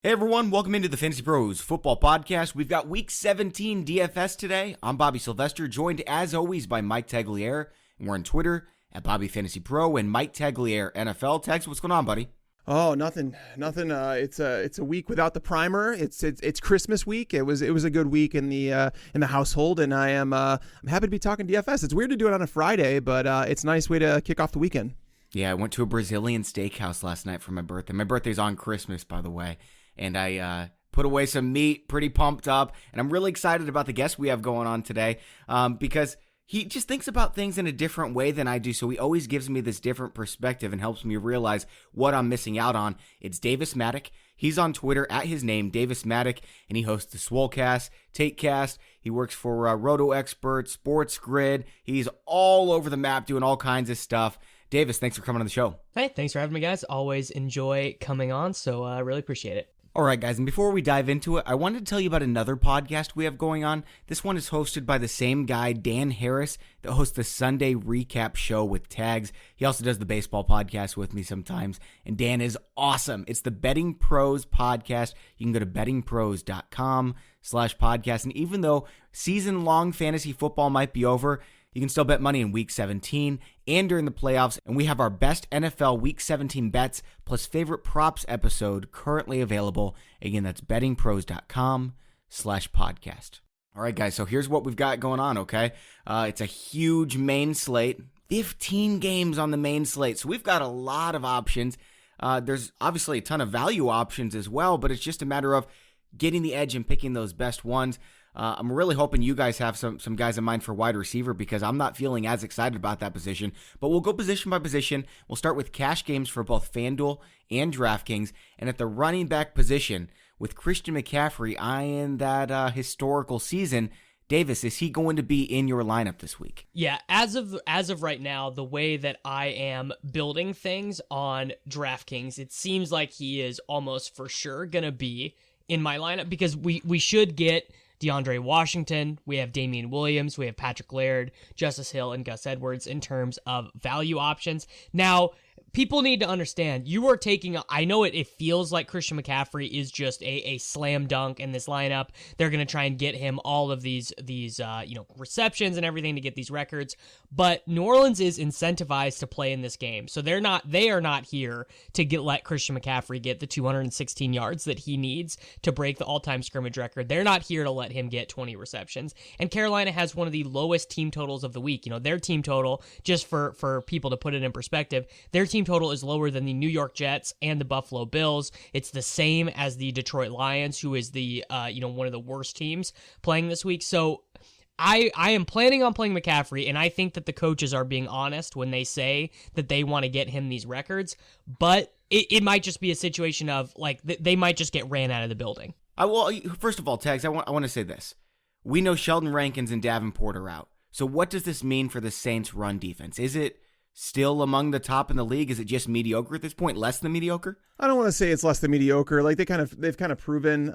Hey everyone, welcome into the Fantasy Pros Football Podcast. We've got Week 17 DFS today. I'm Bobby Sylvester, joined as always by Mike Tagliere, and we're on Twitter at Bobby Fantasy Pro and Mike Tagliere NFL. Tags, what's going on, buddy? Oh, nothing. It's a week without the primer. It's Christmas week. It was a good week in the household, and I'm happy to be talking DFS. It's weird to do it on a Friday, but it's a nice way to kick off the weekend. Yeah, I went to a Brazilian steakhouse last night for my birthday. My birthday's on Christmas, by the way. And I put away some meat, pretty pumped up. And I'm really excited about the guest we have going on today because he just thinks about things in a different way than I do. So he always gives me this different perspective and helps me realize what I'm missing out on. It's Davis Mattek. He's on Twitter at his name, Davis Mattek, and he hosts the Swolecast, Takecast. He works for Roto Expert, Sports Grid. He's all over the map doing all kinds of stuff. Davis, thanks for coming on the show. Hey, thanks for having me, guys. Always enjoy coming on, so I really appreciate it. All right, guys, and before we dive into it, I wanted to tell you about another podcast we have going on. This one is hosted by the same guy, Dan Harris, that hosts the Sunday Recap Show with Tags. He also does the baseball podcast with me sometimes, and Dan is awesome. It's the Betting Pros Podcast. You can go to bettingpros.com/podcast, and even though season-long fantasy football might be over, you can still bet money in Week 17 and during the playoffs, and we have our best NFL Week 17 bets plus favorite props episode currently available. Again, that's bettingpros.com/podcast. All right, guys, so here's what we've got going on, okay? It's a huge main slate, 15 games on the main slate, so we've got a lot of options. There's obviously a ton of value options as well, but it's just a matter of getting the edge and picking those best ones. I'm really hoping you guys have some guys in mind for wide receiver because I'm not feeling as excited about that position. But we'll go position by position. We'll start with cash games for both FanDuel and DraftKings. And at the running back position, with Christian McCaffrey eyeing that historical season, Davis, is he going to be in your lineup this week? Yeah, as of right now, the way that I am building things on DraftKings, it seems like he is almost for sure going to be in my lineup because we should get DeAndre Washington, we have Damien Williams, we have Patrick Laird, Justice Hill, and Gus Edwards in terms of value options. Now, people need to understand, you are taking, I know it feels like Christian McCaffrey is just a slam dunk in this lineup. They're going to try and get him all of these receptions and everything to get these records. But New Orleans is incentivized to play in this game. So they are not here to let Christian McCaffrey get the 216 yards that he needs to break the all-time scrimmage record. They're not here to let him get 20 receptions. And Carolina has one of the lowest team totals of the week. You know, their team total, just for people to put it in perspective, their team total is lower than the New York Jets and the Buffalo Bills. It's the same as the Detroit Lions, who is the one of the worst teams playing this week. So I am planning on playing McCaffrey, and I think that the coaches are being honest when they say that they want to get him these records, but it might just be a situation of, like, they might just get ran out of the building. First of all, Tags, I want to say this. We know Sheldon Rankins and Davenport are out. So what does this mean for the Saints' run defense? Is it still among the top in the league? Is it just mediocre at this point? Less than mediocre? I don't want to say it's less than mediocre. Like they've kind of proven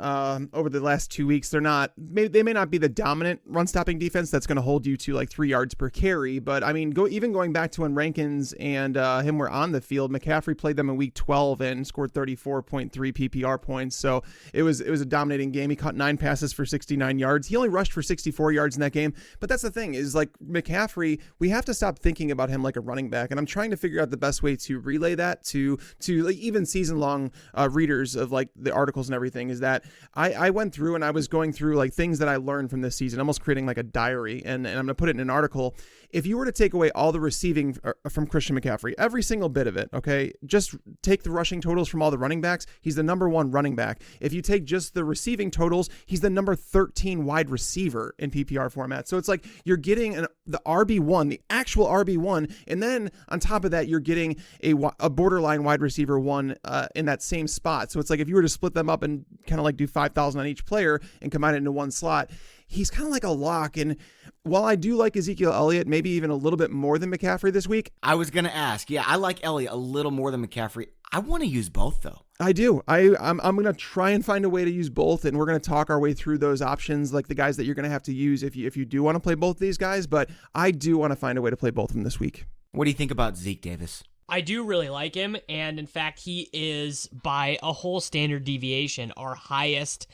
over the last 2 weeks they may not be the dominant run stopping defense that's going to hold you to like 3 yards per carry. But I mean, going back to when Rankins and him were on the field, McCaffrey played them in week 12 and scored 34.3 PPR points. So it was a dominating game. He caught 9 passes for 69 yards. He only rushed for 64 yards in that game. But that's the thing is, like, McCaffrey, we have to stop thinking about him like a running back. And I'm trying to figure out the best way to relay that to like even season long readers of like the articles and everything, is that I went through and I was going through like things that I learned from this season, almost creating like a diary, and I'm going to put it in an article. If you were to take away all the receiving from Christian McCaffrey, every single bit of it, okay, just take the rushing totals from all the running backs, he's the number 1 running back. If you take just the receiving totals, he's the number 13 wide receiver in PPR format. So it's like you're getting the RB1, the actual RB1, and then on top of that, you're getting a borderline wide receiver 1 in that same spot. So it's like if you were to split them up and kind of like do 5,000 on each player and combine it into one slot, he's kind of like a lock. And while I do like Ezekiel Elliott, maybe even a little bit more than McCaffrey this week. I was going to ask. Yeah, I like Elliott a little more than McCaffrey. I want to use both, though. I do. I'm going to try and find a way to use both, and we're going to talk our way through those options, like the guys that you're going to have to use if you do want to play both these guys. But I do want to find a way to play both of them this week. What do you think about Zeke Davis? I do really like him, and in fact, he is, by a whole standard deviation, our highest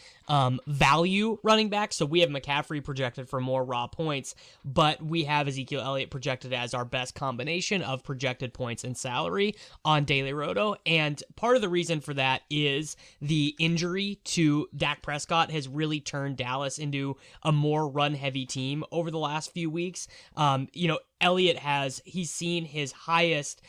value running back. So we have McCaffrey projected for more raw points, but we have Ezekiel Elliott projected as our best combination of projected points and salary on Daily Roto. And part of the reason for that is the injury to Dak Prescott has really turned Dallas into a more run-heavy team over the last few weeks. Elliott he's seen his highest,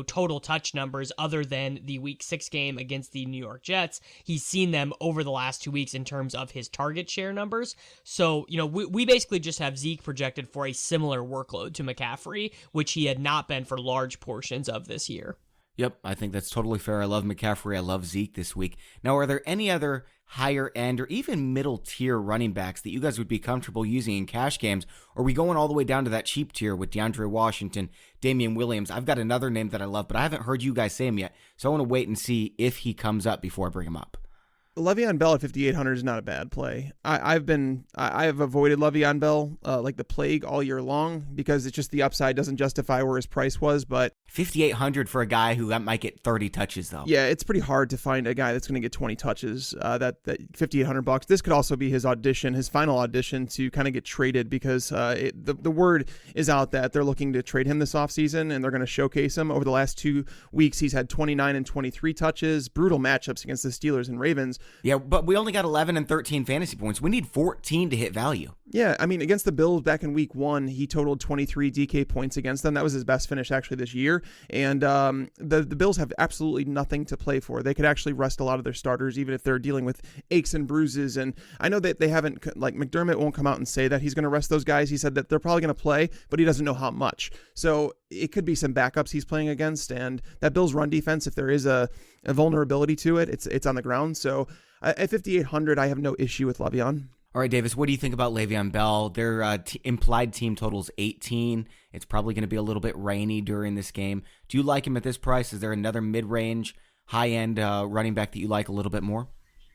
total touch numbers other than the week 6 game against the New York Jets. He's seen them over the last 2 weeks in terms of his target share numbers. So, we basically just have Zeke projected for a similar workload to McCaffrey, which he had not been for large portions of this year. Yep, I think that's totally fair. I love McCaffrey. I love Zeke this week. Now, are there any other higher end or even middle tier running backs that you guys would be comfortable using in cash games? Or are we going all the way down to that cheap tier with DeAndre Washington, Damien Williams? I've got another name that I love, but I haven't heard you guys say him yet. So I want to wait and see if he comes up before I bring him up. Le'Veon Bell at 5,800 is not a bad play. I have avoided Le'Veon Bell like the plague all year long because it's just the upside doesn't justify where his price was. But 5,800 for a guy who might get 30 touches though. Yeah, it's pretty hard to find a guy that's going to get 20 touches. That $5,800. This could also be his final audition to kind of get traded because the word is out that they're looking to trade him this offseason and they're going to showcase him. Over the last 2 weeks, he's had 29 and 23 touches. Brutal matchups against the Steelers and Ravens. Yeah, but we only got 11 and 13 fantasy points. We need 14 to hit value. Yeah, I mean, against the Bills back in week 1, he totaled 23 DK points against them. That was his best finish actually this year. And the Bills have absolutely nothing to play for. They could actually rest a lot of their starters, even if they're dealing with aches and bruises. And I know that they haven't, like McDermott won't come out and say that he's going to rest those guys. He said that they're probably going to play, but he doesn't know how much. So it could be some backups he's playing against. And that Bills run defense, if there is a vulnerability to it, it's on the ground. So at 5,800, I have no issue with Le'Veon. All right, Davis, what do you think about Le'Veon Bell? Their implied team total's 18. It's probably going to be a little bit rainy during this game. Do you like him at this price? Is there another mid-range, high-end running back that you like a little bit more?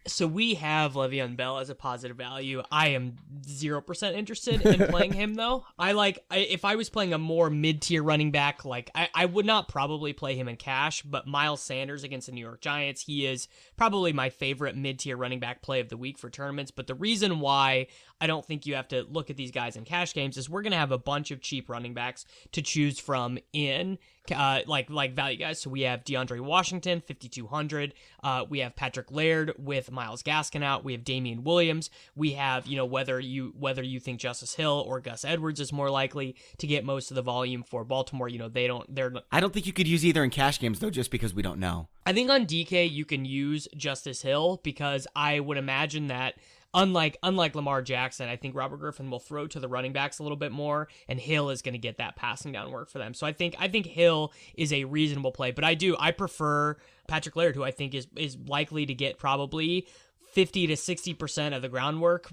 So we have Le'Veon Bell as a positive value. I am 0% interested in playing him, though. If I was playing a more mid-tier running back, I would not probably play him in cash, but Miles Sanders against the New York Giants, he is probably my favorite mid-tier running back play of the week for tournaments. But the reason why I don't think you have to look at these guys in cash games is we're going to have a bunch of cheap running backs to choose from in value guys. So we have DeAndre Washington, 5,200. We have Patrick Laird with Myles Gaskin out. We have Damien Williams. We have, whether you think Justice Hill or Gus Edwards is more likely to get most of the volume for Baltimore. I don't think you could use either in cash games though, just because we don't know. I think on DK you can use Justice Hill because I would imagine that Unlike Lamar Jackson, I think Robert Griffin will throw to the running backs a little bit more, and Hill is going to get that passing down work for them. So I think Hill is a reasonable play, but I prefer Patrick Laird, who I think is likely to get probably 50 to 60% of the groundwork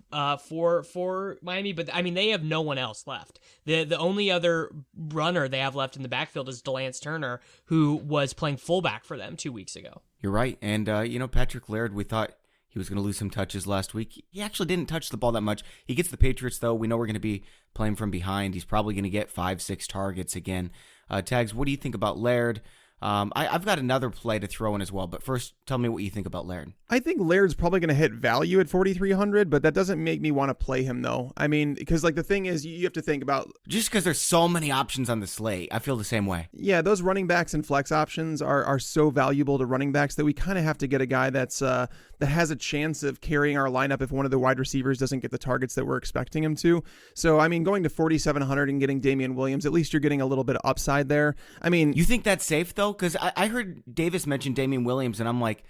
for Miami. But I mean, they have no one else left. The only other runner they have left in the backfield is DeLance Turner, who was playing fullback for them 2 weeks ago. You're right, and Patrick Laird, we thought he was going to lose some touches last week. He actually didn't touch the ball that much. He gets the Patriots, though. We know we're going to be playing from behind. He's probably going to get 5-6 targets again. Tags, what do you think about Laird? I've got another play to throw in as well, but first, tell me what you think about Laird. I think Laird's probably going to hit value at 4,300, but that doesn't make me want to play him, though. I mean, because the thing is, you have to think about... Just because there's so many options on the slate, I feel the same way. Yeah, those running backs and flex options are so valuable to running backs that we kind of have to get a guy that has a chance of carrying our lineup if one of the wide receivers doesn't get the targets that we're expecting him to. So, I mean, going to 4,700 and getting Damien Williams, at least you're getting a little bit of upside there. I mean... You think that's safe, though? Because I heard Davis mention Damien Williams, and I'm like...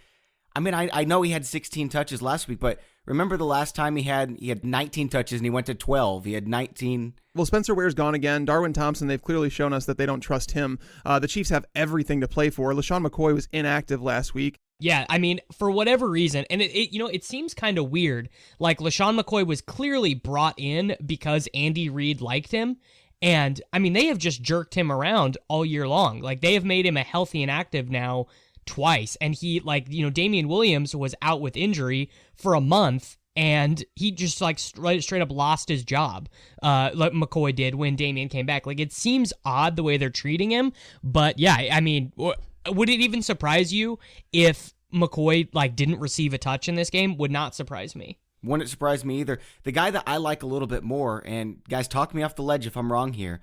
I know he had 16 touches last week, but remember the last time he had 19 touches and he went to 12. He had 19. Well, Spencer Ware's gone again. Darwin Thompson, they've clearly shown us that they don't trust him. The Chiefs have everything to play for. LeSean McCoy was inactive last week. Yeah, I mean, for whatever reason, and it seems kind of weird. Like, LeSean McCoy was clearly brought in because Andy Reid liked him. And, I mean, they have just jerked him around all year long. Like, they have made him a healthy and active now twice. And he, Damien Williams was out with injury for a month and he just like straight up lost his job, like McCoy did when Damien came back. Like, it seems odd the way they're treating him, but yeah, I mean, would it even surprise you if McCoy like didn't receive a touch in this game? Would not surprise me. Wouldn't surprise me either. The guy that I like a little bit more, and guys, talk me off the ledge if I'm wrong here,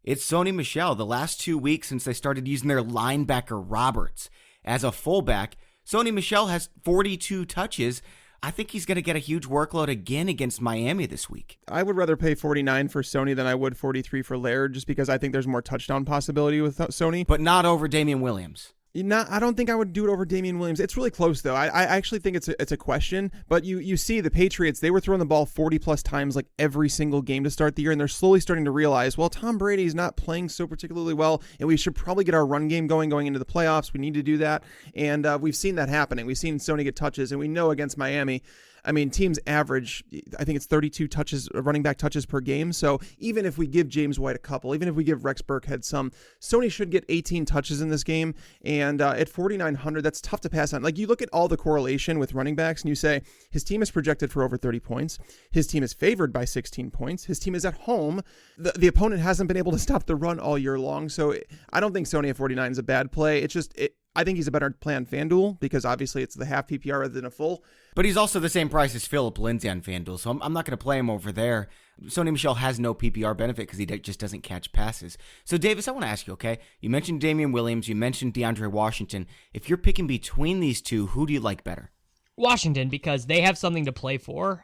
it's Sony Michel. The last 2 weeks since they started using their linebacker Roberts as a fullback, Sony Michel has 42 touches. I think he's going to get a huge workload again against Miami this week. I would rather pay 49 for Sony than I would 43 for Laird, just because I think there's more touchdown possibility with Sony. But not over Damien Williams. I don't think I would do it over Damien Williams. It's really close, though. I actually think it's a question. But you see the Patriots, they were throwing the ball 40-plus times like every single game to start the year, and they're slowly starting to realize, well, Tom Brady's not playing so particularly well, and we should probably get our run game going into the playoffs. We need to do that, and we've seen that happening. We've seen Sony get touches, and we know against Miami, I mean, teams average, I think it's 32 touches, running back touches per game. So even if we give James White a couple, even if we give Rex Burkhead some, Sony should get 18 touches in this game. And at 4,900, that's tough to pass on. Like, you look at all the correlation with running backs and you say, his team is projected for over 30 points. His team is favored by 16 points. His team is at home. The opponent hasn't been able to stop the run all year long. So I don't think Sony at 49 is a bad play. It's just, I think he's a better play on FanDuel because obviously it's the half PPR rather than a full. But he's also the same price as Phillip Lindsay on FanDuel, so I'm not going to play him over there. Sony Michel has no PPR benefit because he just doesn't catch passes. So, Davis, I want to ask you, okay? You mentioned Damien Williams. You mentioned DeAndre Washington. If you're picking between these two, who do you like better? Washington, because they have something to play for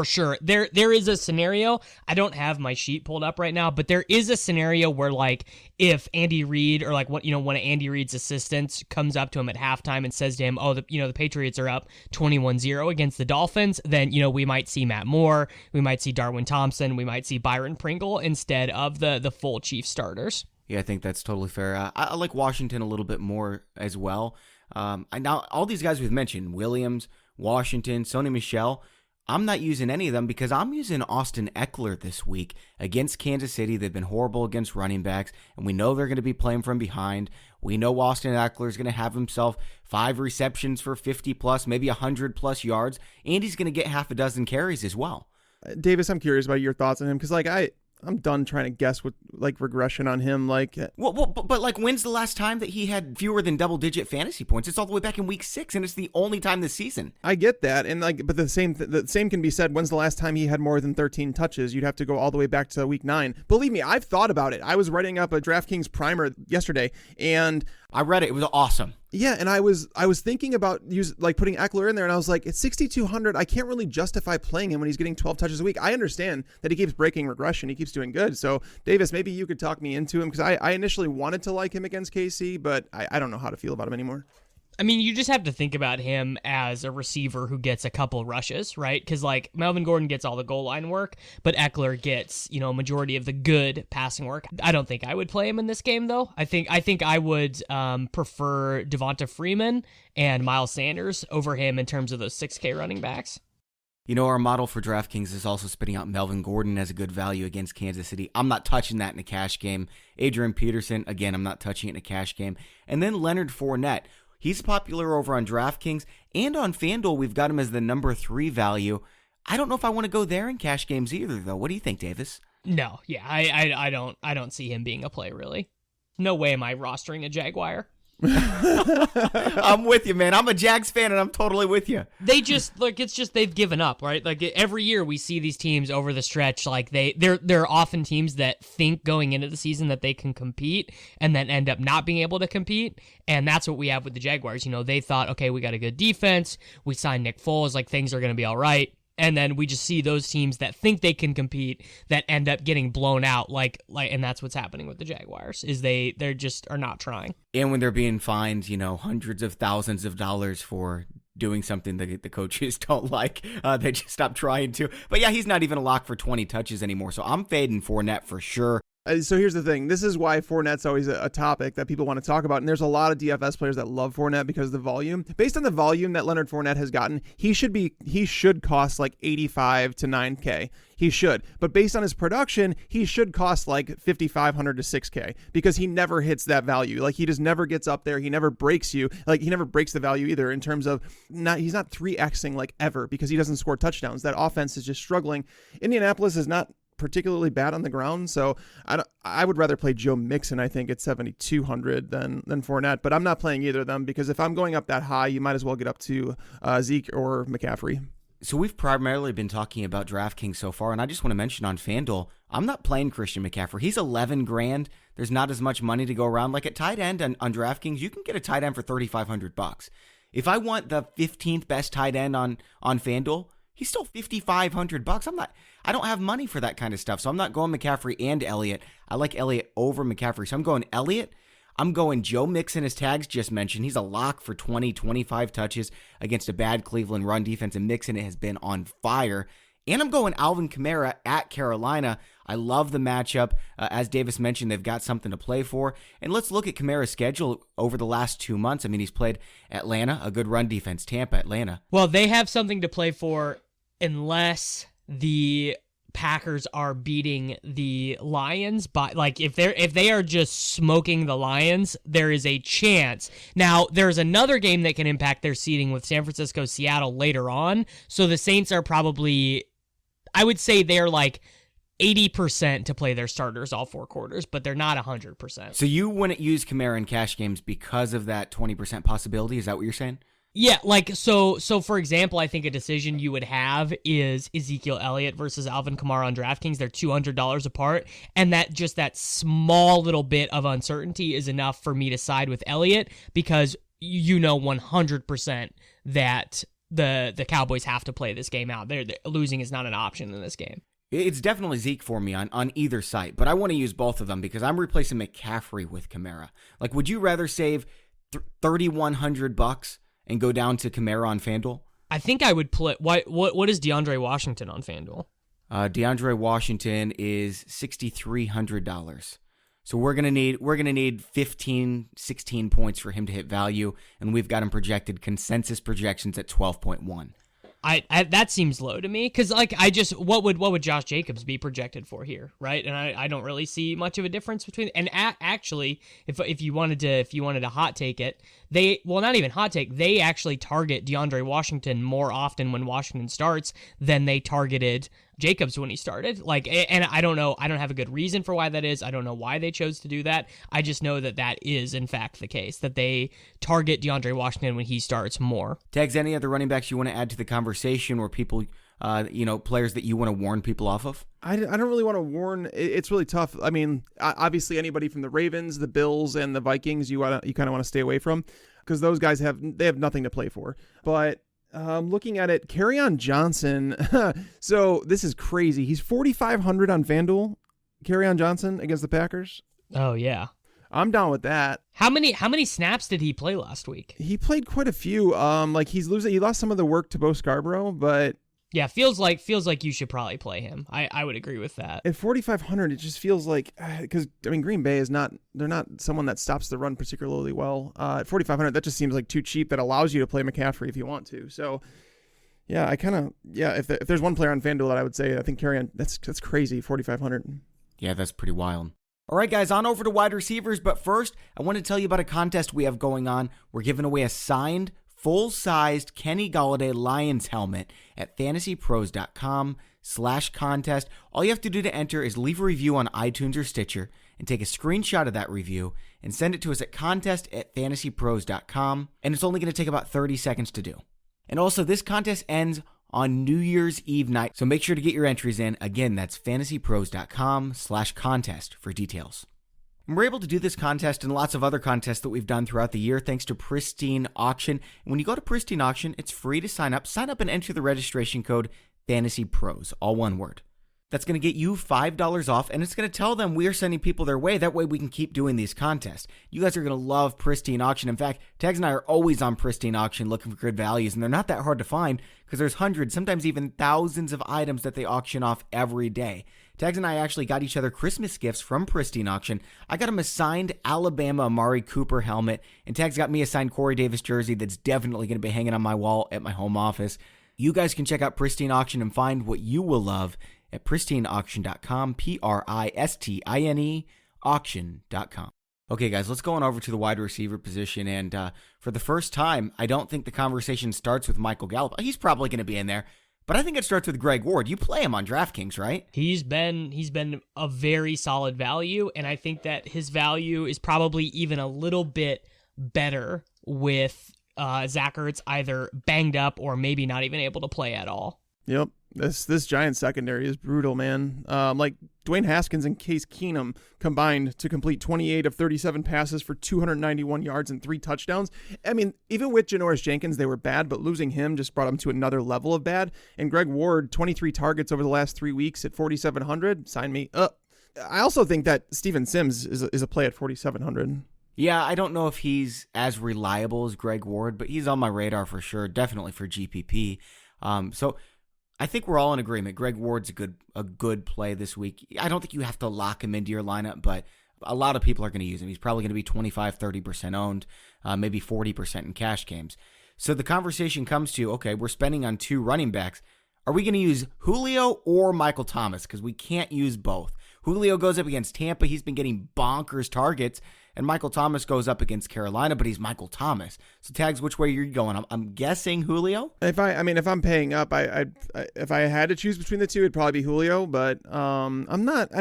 sure. There is a scenario. I don't have my sheet pulled up right now, but there is a scenario where, like, if Andy Reid or one of Andy Reid's assistants comes up to him at halftime and says to him, "Oh, the Patriots are up 21-0 against the Dolphins," then we might see Matt Moore, we might see Darwin Thompson, we might see Byron Pringle instead of the full Chiefs starters. Yeah, I think that's totally fair. I like Washington a little bit more as well. Now, all these guys we've mentioned, Williams, Washington, Sony Michel, I'm not using any of them because I'm using Austin Ekeler this week against Kansas City. They've been horrible against running backs, and we know they're going to be playing from behind. We know Austin Ekeler is going to have himself 5 receptions for 50-plus, maybe 100-plus yards, and he's going to get half a dozen carries as well. Davis, I'm curious about your thoughts on him because, I'm done trying to guess with regression on him. But when's the last time that he had fewer than double-digit fantasy points? It's all the way back in week 6, and it's the only time this season. I get that, and but the same can be said. When's the last time he had more than 13 touches? You'd have to go all the way back to week 9. Believe me, I've thought about it. I was writing up a DraftKings primer yesterday, and I read it. It was awesome. Yeah, and I was thinking about putting Ekeler in there, and I was like, it's 6,200. I can't really justify playing him when he's getting 12 touches a week. I understand that he keeps breaking regression. He keeps doing good. So, Davis, maybe you could talk me into him because I initially wanted to like him against KC, but I don't know how to feel about him anymore. I mean, you just have to think about him as a receiver who gets a couple rushes, right? Because, Melvin Gordon gets all the goal line work, but Ekeler gets, a majority of the good passing work. I don't think I would play him in this game, though. I think I would prefer Devonta Freeman and Miles Sanders over him in terms of those 6K running backs. Our model for DraftKings is also spitting out Melvin Gordon as a good value against Kansas City. I'm not touching that in a cash game. Adrian Peterson, again, I'm not touching it in a cash game. And then Leonard Fournette. He's popular over on DraftKings, and on FanDuel, we've got him as the number 3 value. I don't know if I want to go there in cash games either, though. What do you think, Davis? No, yeah, I don't see him being a play, really. No way am I rostering a Jaguar. I'm with you, man. I'm a Jags fan, and I'm totally with you. They just they've given up, right? Every year we see these teams over the stretch, they're often teams that think going into the season that they can compete and then end up not being able to compete. And that's what we have with the Jaguars. They thought, okay, we got a good defense. We signed Nick Foles, things are going to be all right. And then we just see those teams that think they can compete that end up getting blown out, and that's what's happening with the Jaguars, is they just are not trying. And when they're being fined, hundreds of thousands of dollars for doing something that the coaches don't like, they just stop trying to. But yeah, he's not even a lock for 20 touches anymore, so I'm fading Fournette for sure. So here's the thing. This is why Fournette's always a topic that people want to talk about. And there's a lot of DFS players that love Fournette because of the volume. Based on the volume that Leonard Fournette has gotten, he should cost like 85 to 9K. He should. But based on his production, he should cost like 5,500 to 6K because he never hits that value. Like he just never gets up there. He never breaks you. Like he never breaks the value either in terms of he's not 3Xing like ever because he doesn't score touchdowns. That offense is just struggling. Indianapolis is not particularly bad on the ground, so I would rather play Joe Mixon, I think, at 7,200 than Fournette, but I'm not playing either of them because if I'm going up that high, you might as well get up to Zeke or McCaffrey. So we've primarily been talking about DraftKings so far, and I just want to mention on FanDuel, I'm not playing Christian McCaffrey. He's 11 grand. There's not as much money to go around. Like at tight end on DraftKings, you can get a tight end for $3,500. If I want the 15th best tight end on FanDuel, he's still $5,500. I don't have money for that kind of stuff, so I'm not going McCaffrey and Elliott. I like Elliott over McCaffrey, so I'm going Elliott. I'm going Joe Mixon, as Tags just mentioned. He's a lock for 20, 25 touches against a bad Cleveland run defense, and Mixon has been on fire. And I'm going Alvin Kamara at Carolina. I love the matchup. As Davis mentioned, they've got something to play for. And let's look at Kamara's schedule over the last 2 months. I mean, he's played Atlanta, a good run defense, Tampa, Atlanta. Well, they have something to play for unless the Packers are beating the Lions, but like if they are just smoking the Lions, there is a chance. Now, there's another game that can impact their seeding with San Francisco, Seattle later on. So the Saints are probably, I would say they're like 80% to play their starters all 4 quarters, but they're not 100%. So you wouldn't use Kamara in cash games because of that 20% possibility? Is that what you're saying? Yeah, like, so for example, I think a decision you would have is Ezekiel Elliott versus Alvin Kamara on DraftKings. They're $200 apart, and that small little bit of uncertainty is enough for me to side with Elliott because you know 100% that the Cowboys have to play this game out. They're losing is not an option in this game. It's definitely Zeke for me on either site, but I want to use both of them because I'm replacing McCaffrey with Kamara. Like, would you rather save $3,100 and go down to Kamara on FanDuel? I think I would play. What is DeAndre Washington on FanDuel? DeAndre Washington is $6,300. So we're gonna need 15, 16 points for him to hit value, and we've got him projected consensus projections at 12.1. I that seems low to me because like what would Josh Jacobs be projected for here, right? And I don't really see much of a difference between. And actually, if you wanted to hot take it, not even hot take, they actually target DeAndre Washington more often when Washington starts than they targeted Jacobs when he started. Like, and I don't know, I don't have a good reason for why that is. I don't know why they chose to do that. I just know that is in fact the case, that they target DeAndre Washington when he starts more. Tags, any other running backs you want to add to the conversation, or people, players that you want to warn people off of? I don't really want to warn. It's really tough. I mean, obviously anybody from the Ravens, the Bills, and the Vikings, you kind of want to stay away from because those guys have nothing to play for. But looking at it, Kerryon Johnson. So this is crazy. He's 4,500 on FanDuel. Kerryon Johnson against the Packers. Oh yeah, I'm down with that. How many snaps did he play last week? He played quite a few. He lost some of the work to Bo Scarborough, but yeah, feels like you should probably play him. I would agree with that. At 4,500, it just feels like, because I mean Green Bay they're not someone that stops the run particularly well. At 4,500, that just seems like too cheap. That allows you to play McCaffrey if you want to. So yeah, if there's one player on FanDuel that I would say, I think Kerryon, that's crazy, 4,500. Yeah, that's pretty wild. All right, guys, on over to wide receivers. But first, I want to tell you about a contest we have going on. We're giving away a signed, full-sized Kenny Golladay Lions helmet at fantasypros.com/contest. All you have to do to enter is leave a review on iTunes or Stitcher and take a screenshot of that review and send it to us at contest@fantasypros.com. And it's only going to take about 30 seconds to do. And also, this contest ends on New Year's Eve night, so make sure to get your entries in. Again, that's fantasypros.com/contest for details. And we're able to do this contest and lots of other contests that we've done throughout the year thanks to Pristine Auction. And when you go to Pristine Auction, it's free to sign up. Sign up and enter the registration code FANTASYPROS, all one word. That's going to get you $5 off, and it's going to tell them we are sending people their way. That way we can keep doing these contests. You guys are going to love Pristine Auction. In fact, Tags and I are always on Pristine Auction looking for good values, and they're not that hard to find because there's hundreds, sometimes even thousands of items that they auction off every day. Tags and I actually got each other Christmas gifts from Pristine Auction. I got him a signed Alabama Amari Cooper helmet, and Tags got me a signed Corey Davis jersey that's definitely going to be hanging on my wall at my home office. You guys can check out Pristine Auction and find what you will love at pristineauction.com, Pristine auction.com. Okay, guys, let's go on over to the wide receiver position, and for the first time, I don't think the conversation starts with Michael Gallup. He's probably going to be in there, but I think it starts with Greg Ward. You play him on DraftKings, right? He's been a very solid value, and I think that his value is probably even a little bit better with Zach Ertz either banged up or maybe not even able to play at all. Yep. This Giants secondary is brutal, man. Like Dwayne Haskins and Case Keenum combined to complete 28 of 37 passes for 291 yards and 3 touchdowns. I mean, even with Janoris Jenkins, they were bad, but losing him just brought them to another level of bad. And Greg Ward, 23 targets over the last 3 weeks at 4,700. Sign me up. I also think that Steven Sims is a play at 4,700. Yeah, I don't know if he's as reliable as Greg Ward, but he's on my radar for sure, definitely for GPP. So I think we're all in agreement. Greg Ward's a good play this week. I don't think you have to lock him into your lineup, but a lot of people are going to use him. He's probably going to be 25-30% owned, maybe 40% in cash games. So the conversation comes to, okay, we're spending on 2 running backs. Are we going to use Julio or Michael Thomas? Because we can't use both. Julio goes up against Tampa. He's been getting bonkers targets. And Michael Thomas goes up against Carolina, but he's Michael Thomas. So Tags, which way you're going? I'm guessing Julio. If I'm paying up, if I had to choose between the two, it'd probably be Julio. But I'm not.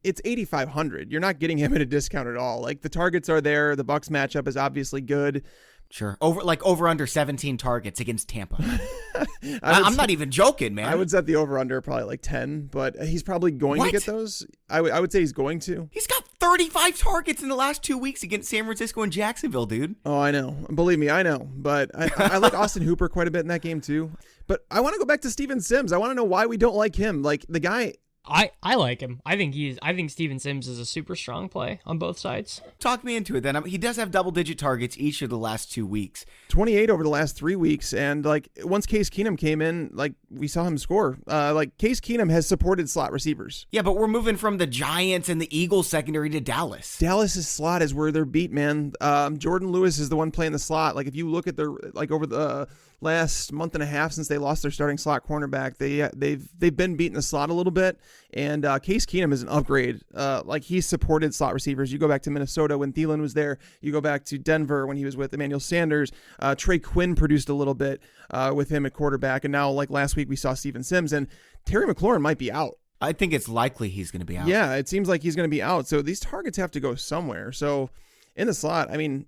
It's 8,500. You're not getting him at a discount at all. Like the targets are there. The Bucs matchup is obviously good. Sure. Over under 17 targets against Tampa. I'm not even joking, man. I would set the over under probably like 10, but he's probably going to get those. I would say he's going to. He's got 35 targets in the last 2 weeks against San Francisco and Jacksonville, dude. Oh, I know. Believe me, I know. But I like Austin Hooper quite a bit in that game too. But I want to go back to Steven Sims. I want to know why we don't like him. Like the guy. I like him. I think Steven Sims is a super strong play on both sides. Talk me into it then. He does have double-digit targets each of the last 2 weeks. 28 over the last 3 weeks, and like once Case Keenum came in, like we saw him score. Like Case Keenum has supported slot receivers. Yeah, but we're moving from the Giants and the Eagles secondary to Dallas. Dallas's slot is where they're beat, man. Jordan Lewis is the one playing the slot. Like if you look at their over the last month and a half since they lost their starting slot cornerback, they've been beating the slot a little bit. And Case Keenum is an upgrade. Like he's supported slot receivers. You go back to Minnesota when Thielen was there. You go back to Denver when he was with Emmanuel Sanders. Trey Quinn produced a little bit with him at quarterback. And now, like last week, we saw Steven Sims. And Terry McLaurin might be out. I think it's likely he's going to be out. Yeah, it seems like he's going to be out. So these targets have to go somewhere. So in the slot, I mean,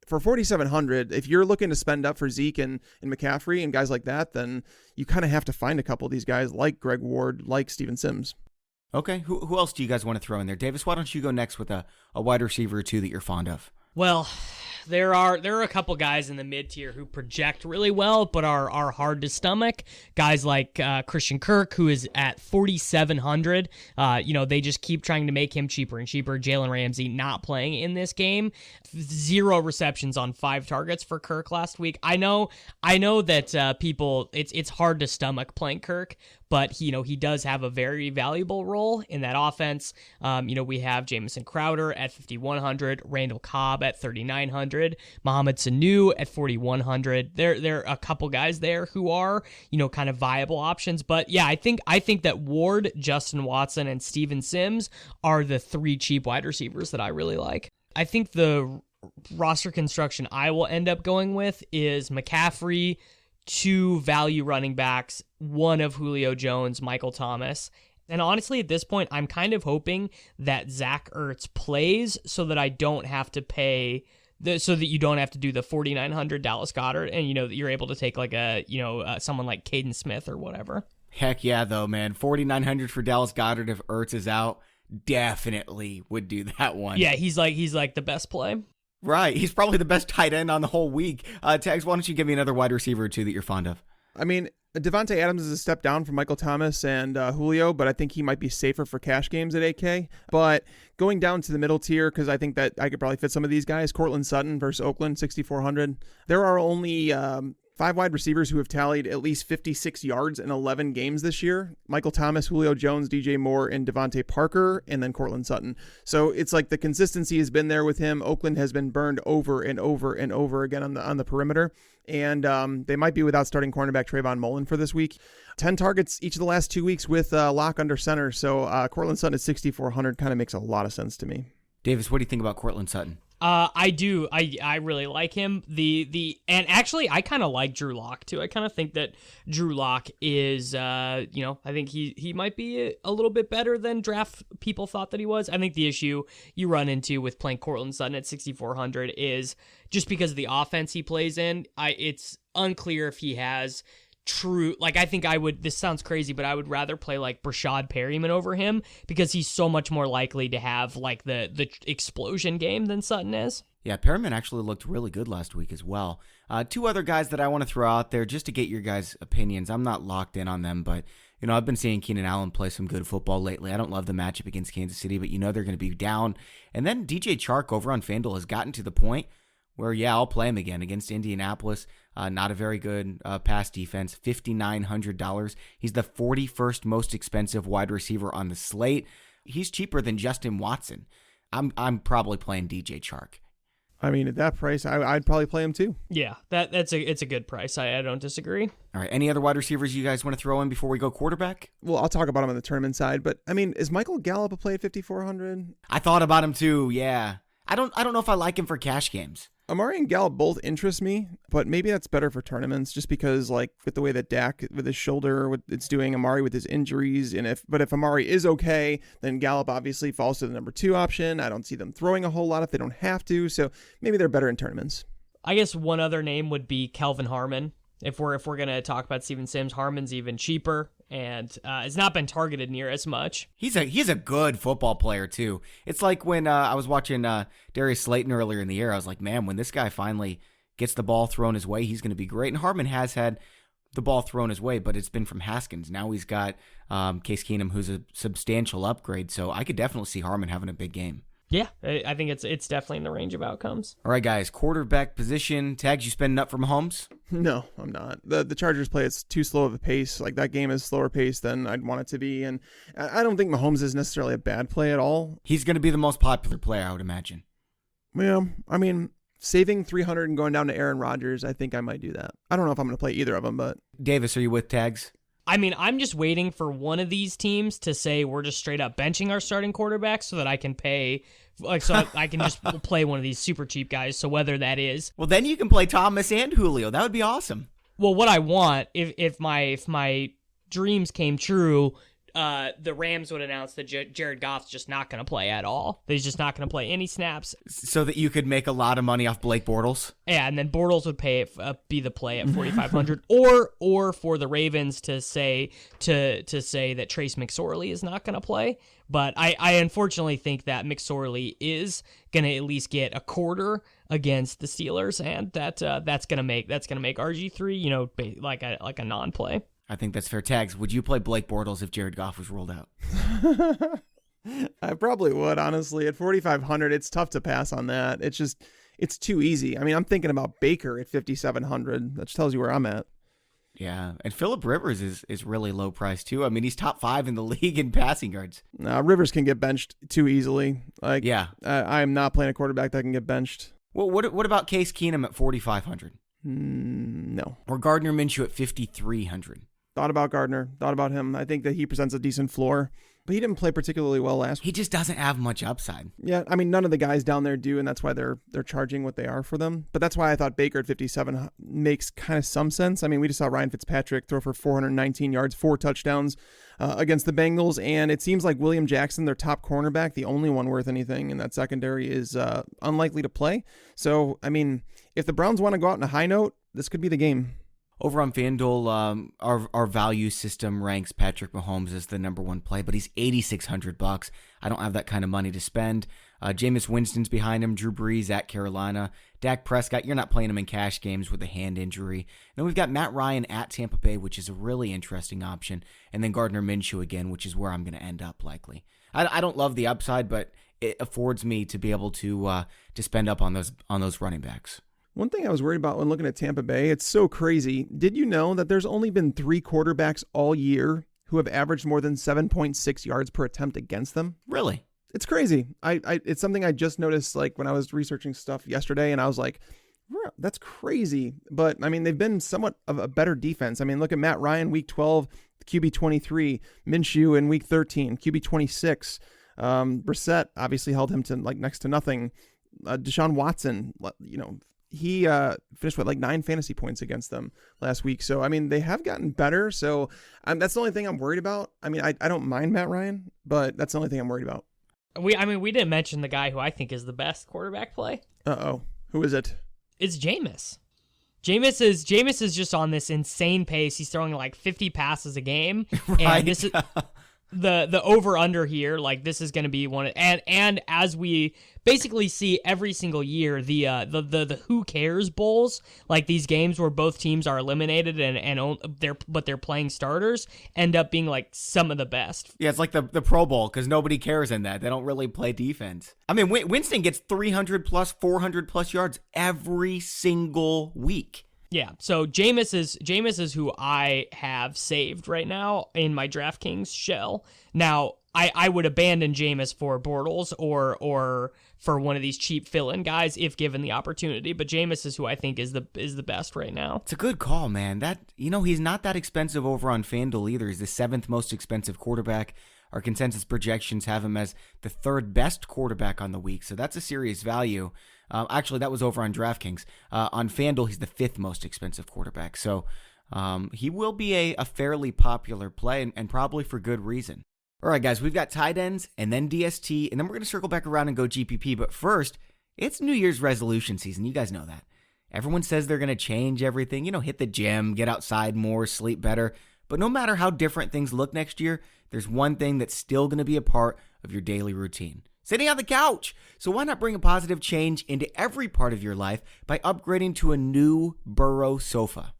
for 4,700, if you're looking to spend up for Zeke and McCaffrey and guys like that, then you kind of have to find a couple of these guys like Greg Ward, like Steven Sims. Okay, who else do you guys want to throw in there? Davis, why don't you go next with a wide receiver or two that you're fond of? Well, there are a couple guys in the mid tier who project really well, but are hard to stomach. Guys like Christian Kirk, who is at 4,700. They just keep trying to make him cheaper and cheaper. Jalen Ramsey not playing in this game. 0 receptions on 5 targets for Kirk last week. I know that people, it's hard to stomach playing Kirk, but he does have a very valuable role in that offense. We have Jamison Crowder at 5,100, Randall Cobb at 3,900, Mohamed Sanu at 4,100. There are a couple guys there who are, kind of viable options. But yeah, I think that Ward, Justin Watson, and Steven Sims are the 3 cheap wide receivers that I really like. I think the roster construction I will end up going with is McCaffrey, 2 value running backs, 1 of Julio Jones, Michael Thomas. And honestly, at this point, I'm kind of hoping that Zach Ertz plays so that I don't have to pay so that you don't have to do the 4,900 Dallas Goedert, and that you're able to take like someone like Caden Smith or whatever. Heck yeah, though, man. 4,900 for Dallas Goedert if Ertz is out. Definitely would do that one. Yeah, he's like the best play. Right. He's probably the best tight end on the whole week. Tags, why don't you give me another wide receiver or two that you're fond of? I mean, Devontae Adams is a step down from Michael Thomas and Julio, but I think he might be safer for cash games at 8K. But going down to the middle tier, because I think that I could probably fit some of these guys, Courtland Sutton versus Oakland, 6,400. There are only 5 wide receivers who have tallied at least 56 yards in 11 games this year. Michael Thomas, Julio Jones, DJ Moore, and Devontae Parker, and then Courtland Sutton. So it's like the consistency has been there with him. Oakland has been burned over and over and over again on the perimeter. And they might be without starting cornerback Trayvon Mullen for this week. 10 targets each of the last 2 weeks with Lock under center. So Courtland Sutton at 6,400 kind of makes a lot of sense to me. Davis, what do you think about Courtland Sutton? I do. I really like him. And actually I kind of like Drew Lock too. I kind of think that Drew Lock is I think he might be a little bit better than draft people thought that he was. I think the issue you run into with playing Courtland Sutton at 6,400 is just because of the offense he plays in. It's unclear if he has true, like, I think this sounds crazy, but I would rather play like Brashad Perryman over him because he's so much more likely to have like the explosion game than Sutton is. Yeah, Perryman actually looked really good last week as well. 2 other guys that I want to throw out there just to get your guys' opinions. I'm not locked in on them, but I've been seeing Keenan Allen play some good football lately. I don't love the matchup against Kansas City, but they're going to be down. And then DJ Chark over on FanDuel has gotten to the point where, I'll play him again against Indianapolis. Not a very good pass defense, $5,900. He's the 41st most expensive wide receiver on the slate. He's cheaper than Justin Watson. I'm probably playing DJ Chark. I mean, at that price, I'd probably play him too. Yeah, it's a good price. I don't disagree. All right, any other wide receivers you guys want to throw in before we go quarterback? Well, I'll talk about him on the tournament side, but I mean, is Michael Gallup a play at 5,400? I thought about him too. Yeah, I don't know if I like him for cash games. Amari and Gallup both interest me, but maybe that's better for tournaments just because, like, with the way that Dak with his shoulder, what it's doing, Amari with his injuries, but if Amari is okay, then Gallup obviously falls to the number 2 option. I don't see them throwing a whole lot if they don't have to, so maybe they're better in tournaments. I guess one other name would be Kelvin Harmon. If we're gonna talk about Steven Sims, Harmon's even cheaper and has not been targeted near as much. He's a good football player too. It's like when I was watching Darius Slayton earlier in the year. I was like, man, when this guy finally gets the ball thrown his way, he's going to be great. And Harmon has had the ball thrown his way, but it's been from Haskins. Now he's got Case Keenum, who's a substantial upgrade. So I could definitely see Harmon having a big game. Yeah, I think it's definitely in the range of outcomes. All right, guys, quarterback position. Tags, you spending up for Mahomes? No, I'm not. The Chargers play it's too slow of a pace. Like, that game is slower pace than I'd want it to be, and I don't think Mahomes is necessarily a bad play at all. He's going to be the most popular player, I would imagine. Yeah, I mean, saving 300 and going down to Aaron Rodgers, I think I might do that. I don't know if I'm going to play either of them, but... Davis, are you with Tags? I mean, I'm just waiting for one of these teams to say we're just straight up benching our starting quarterback so that I can pay, so I can just play one of these super cheap guys. So whether that is, well, then you can play Thomas and Julio. That would be awesome. Well, what I want, if my dreams came true, the Rams would announce that Jared Goff's just not going to play at all. That he's just not going to play any snaps. So that you could make a lot of money off Blake Bortles? Yeah, and then Bortles would be the play at 4,500. or for the Ravens to say that Trace McSorley is not going to play. But I unfortunately think that McSorley is going to at least get a quarter against the Steelers, and that's going to make RG3 like a non-play. I think that's fair. Tags, would you play Blake Bortles if Jared Goff was rolled out? I probably would, honestly. At 4,500, it's tough to pass on that. It's too easy. I mean, I'm thinking about Baker at 5,700. That just tells you where I'm at. Yeah, and Phillip Rivers is really low priced too. I mean, he's top 5 in the league in passing yards. Rivers can get benched too easily. Like, yeah, I am not playing a quarterback that can get benched. Well, what about Case Keenum at 4,500? No. Or Gardner Minshew at 5,300? Thought about Gardner. Thought about him. I think that he presents a decent floor, but he didn't play particularly well last week. He just doesn't have much upside. Yeah, I mean, none of the guys down there do, and that's why they're charging what they are for them. But that's why I thought Baker at 57 makes kind of some sense. I mean, we just saw Ryan Fitzpatrick throw for 419 yards, 4 touchdowns against the Bengals, and it seems like William Jackson, their top cornerback, the only one worth anything in that secondary, is unlikely to play. So, I mean, if the Browns want to go out on a high note, this could be the game. Over on FanDuel, our value system ranks Patrick Mahomes as the number 1 play, but he's $8,600. I don't have that kind of money to spend. Jameis Winston's behind him. Drew Brees at Carolina. Dak Prescott, you're not playing him in cash games with a hand injury. Then we've got Matt Ryan at Tampa Bay, which is a really interesting option. And then Gardner Minshew again, which is where I'm going to end up likely. I don't love the upside, but it affords me to be able to spend up on those running backs. One thing I was worried about when looking at Tampa Bay, it's so crazy. Did you know that there's only been 3 quarterbacks all year who have averaged more than 7.6 yards per attempt against them? Really? It's crazy. It's something I just noticed like when I was researching stuff yesterday, and I was like, that's crazy. But I mean, they've been somewhat of a better defense. I mean, look at Matt Ryan, week 12, QB 23, Minshew in week 13, QB 26. Brissett obviously held him to like next to nothing. Deshaun Watson, he finished with like 9 fantasy points against them last week. So, I mean, they have gotten better. So that's the only thing I'm worried about. I mean, I don't mind Matt Ryan, but that's the only thing I'm worried about. We didn't mention the guy who I think is the best quarterback play. Uh-oh. Who is it? It's Jameis. Jameis is just on this insane pace. He's throwing like 50 passes a game. Right. And this is the over under here, like this is going to be one and as we basically see every single year, the who cares bowls, like these games where both teams are eliminated and they're playing starters, end up being like some of the best. Yeah, it's like the Pro Bowl because nobody cares in that. They don't really play defense. I mean, Winston gets 300 plus, 400 plus yards every single week. Yeah, so Jameis is who I have saved right now in my DraftKings shell. Now, I would abandon Jameis for Bortles or for one of these cheap fill-in guys if given the opportunity, but Jameis is who I think is the best right now. It's a good call, man. He's not that expensive over on FanDuel either. He's the 7th most expensive quarterback. Our consensus projections have him as the 3rd best quarterback on the week, so that's a serious value. Actually, that was over on DraftKings. On FanDuel, he's the 5th most expensive quarterback. So he will be a fairly popular play and probably for good reason. All right, guys, we've got tight ends and then DST, and then we're going to circle back around and go GPP. But first, it's New Year's resolution season. You guys know that. Everyone says they're going to change everything, hit the gym, get outside more, sleep better. But no matter how different things look next year, there's one thing that's still going to be a part of your daily routine. Sitting on the couch. So why not bring a positive change into every part of your life by upgrading to a new Burrow sofa?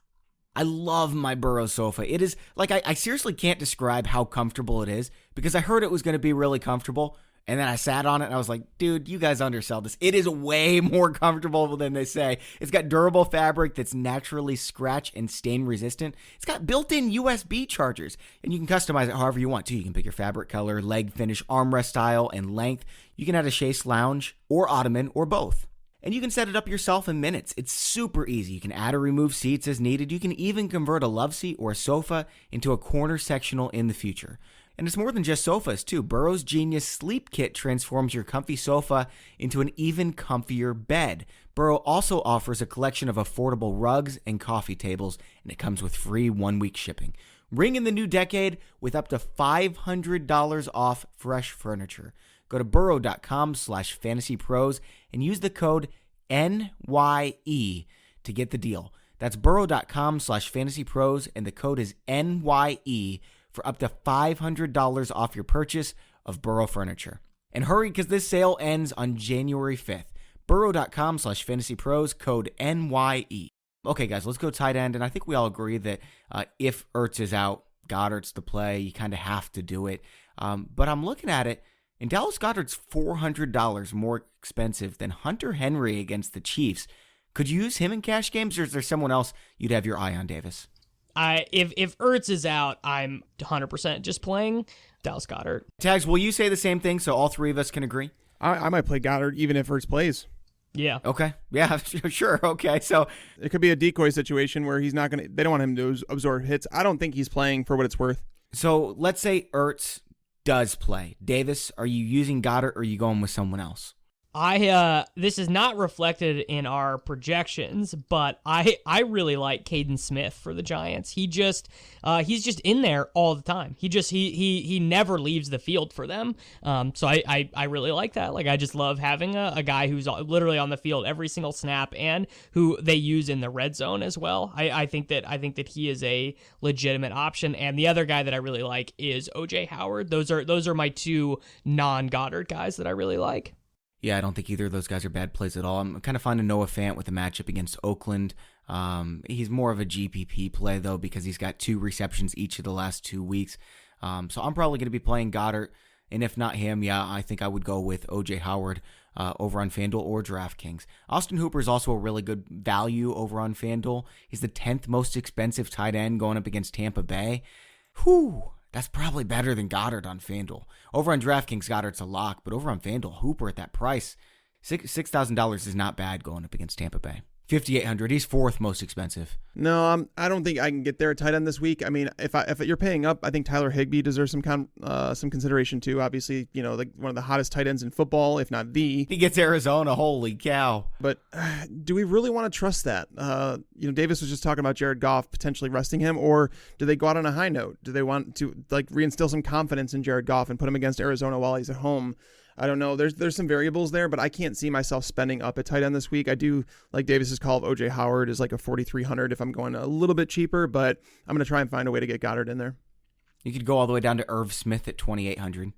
I love my Burrow sofa. It is like I seriously can't describe how comfortable it is because I heard it was going to be really comfortable. And then I sat on it and I was like, dude, you guys undersell this. It is way more comfortable than they say. It's got durable fabric that's naturally scratch and stain resistant. It's got built-in USB chargers, and you can customize it however you want to. You can pick your fabric color, leg finish, armrest style, and length. You can add a chaise lounge or ottoman or both. And you can set it up yourself in minutes. It's super easy. You can add or remove seats as needed. You can even convert a love seat or a sofa into a corner sectional in the future. And it's more than just sofas, too. Burrow's Genius Sleep Kit transforms your comfy sofa into an even comfier bed. Burrow also offers a collection of affordable rugs and coffee tables, and it comes with free 1-week shipping. Ring in the new decade with up to $500 off fresh furniture. Go to burrow.com/fantasypros and use the code NYE to get the deal. That's burrow.com/fantasypros, and the code is NYE for up to $500 off your purchase of Burrow furniture. And hurry, because this sale ends on January 5th. Burrow.com/fantasypros, code NYE. Okay, guys, let's go tight end. And I think we all agree that if Ertz is out, Goddard's the play. You kind of have to do it. But I'm looking at it, and Dallas Goedert's $400 more expensive than Hunter Henry against the Chiefs. Could you use him in cash games, or is there someone else you'd have your eye on, Davis? If Ertz is out, I'm 100% just playing Dallas Goedert. Tags, will you say the same thing so all three of us can agree? I might play Goddard even if Ertz plays. Yeah. Okay. Yeah, sure. Okay. So it could be a decoy situation where he's not going to, they don't want him to absorb hits. I don't think he's playing for what it's worth. So let's say Ertz does play. Davis, are you using Goddard or are you going with someone else? This is not reflected in our projections, but I really like Caden Smith for the Giants. He's just in there all the time. He never leaves the field for them. So I really like that. Like, I just love having a guy who's literally on the field every single snap and who they use in the red zone as well. I think that he is a legitimate option. And the other guy that I really like is OJ Howard. Those are my two non-Goddard guys that I really like. Yeah, I don't think either of those guys are bad plays at all. I'm kind of finding Noah Fant with a matchup against Oakland. He's more of a GPP play, though, because he's got 2 receptions each of the last 2 weeks. So I'm probably going to be playing Goddard. And if not him, I think I would go with O.J. Howard over on FanDuel or DraftKings. Austin Hooper is also a really good value over on FanDuel. He's the 10th most expensive tight end going up against Tampa Bay. Whew, that's probably better than Goddard on FanDuel. Over on DraftKings, Goddard's a lock, but over on FanDuel, Hooper at that price, $6,000 is not bad going up against Tampa Bay. $5,800. He's 4th most expensive. No, I don't think I can get there at tight end this week. I mean, if you're paying up, I think Tyler Higbee deserves some consideration too. Obviously, like one of the hottest tight ends in football, if not the. He gets Arizona. Holy cow! But do we really want to trust that? Davis was just talking about Jared Goff potentially resting him, or do they go out on a high note? Do they want to reinstill some confidence in Jared Goff and put him against Arizona while he's at home? I don't know. There's some variables there, but I can't see myself spending up at tight end this week. I do like Davis's call of O.J. Howard is like a 4,300 if I'm going a little bit cheaper, but I'm going to try and find a way to get Goddard in there. You could go all the way down to Irv Smith at 2,800.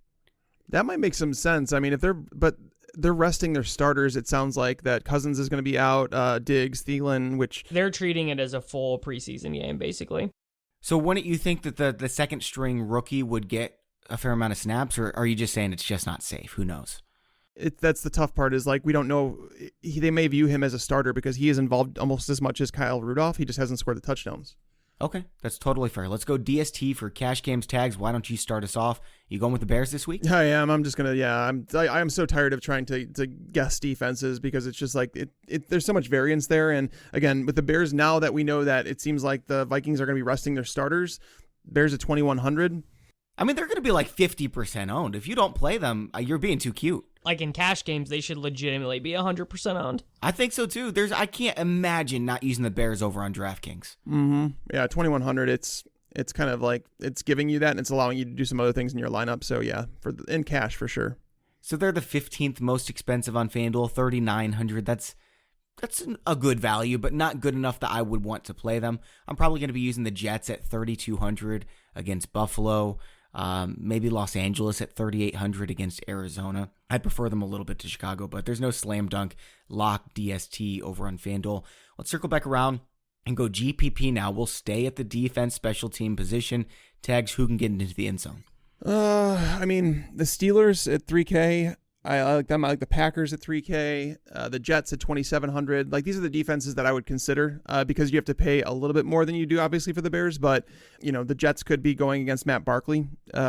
That might make some sense. I mean, they're resting their starters. It sounds like that Cousins is going to be out, Diggs, Thielen, which they're treating it as a full preseason game, basically. So wouldn't you think that the second string rookie would get a fair amount of snaps, or are you just saying it's just not safe? Who knows? That's the tough part is we don't know. They may view him as a starter because he is involved almost as much as Kyle Rudolph. He just hasn't scored the touchdowns. Okay, that's totally fair. Let's go DST for cash games tags. Why don't you start us off? You going with the Bears this week? I am. I'm just gonna. Yeah, I'm so tired of trying to guess defenses because it's just there's so much variance there. And again, with the Bears, now that we know that it seems like the Vikings are going to be resting their starters, Bears at 2,100. I mean, they're going to be 50% owned. If you don't play them, you're being too cute. In cash games, they should legitimately be 100% owned. I think so too. I can't imagine not using the Bears over on DraftKings. Mm-hmm. Yeah, 2,100. It's kind of it's giving you that, and it's allowing you to do some other things in your lineup. So yeah, in cash for sure. So they're the 15th most expensive on FanDuel, 3,900. That's a good value, but not good enough that I would want to play them. I'm probably going to be using the Jets at 3,200 against Buffalo. Maybe Los Angeles at 3,800 against Arizona. I'd prefer them a little bit to Chicago, but there's no slam dunk lock DST over on FanDuel. Let's circle back around and go GPP now. We'll stay at the defense special team position. Tags who can get into the end zone. I mean, the Steelers at 3K. I like them. I like the Packers at 3K, the Jets at 2,700. These are the defenses that I would consider because you have to pay a little bit more than you do, obviously, for the Bears. But, the Jets could be going against Matt Barkley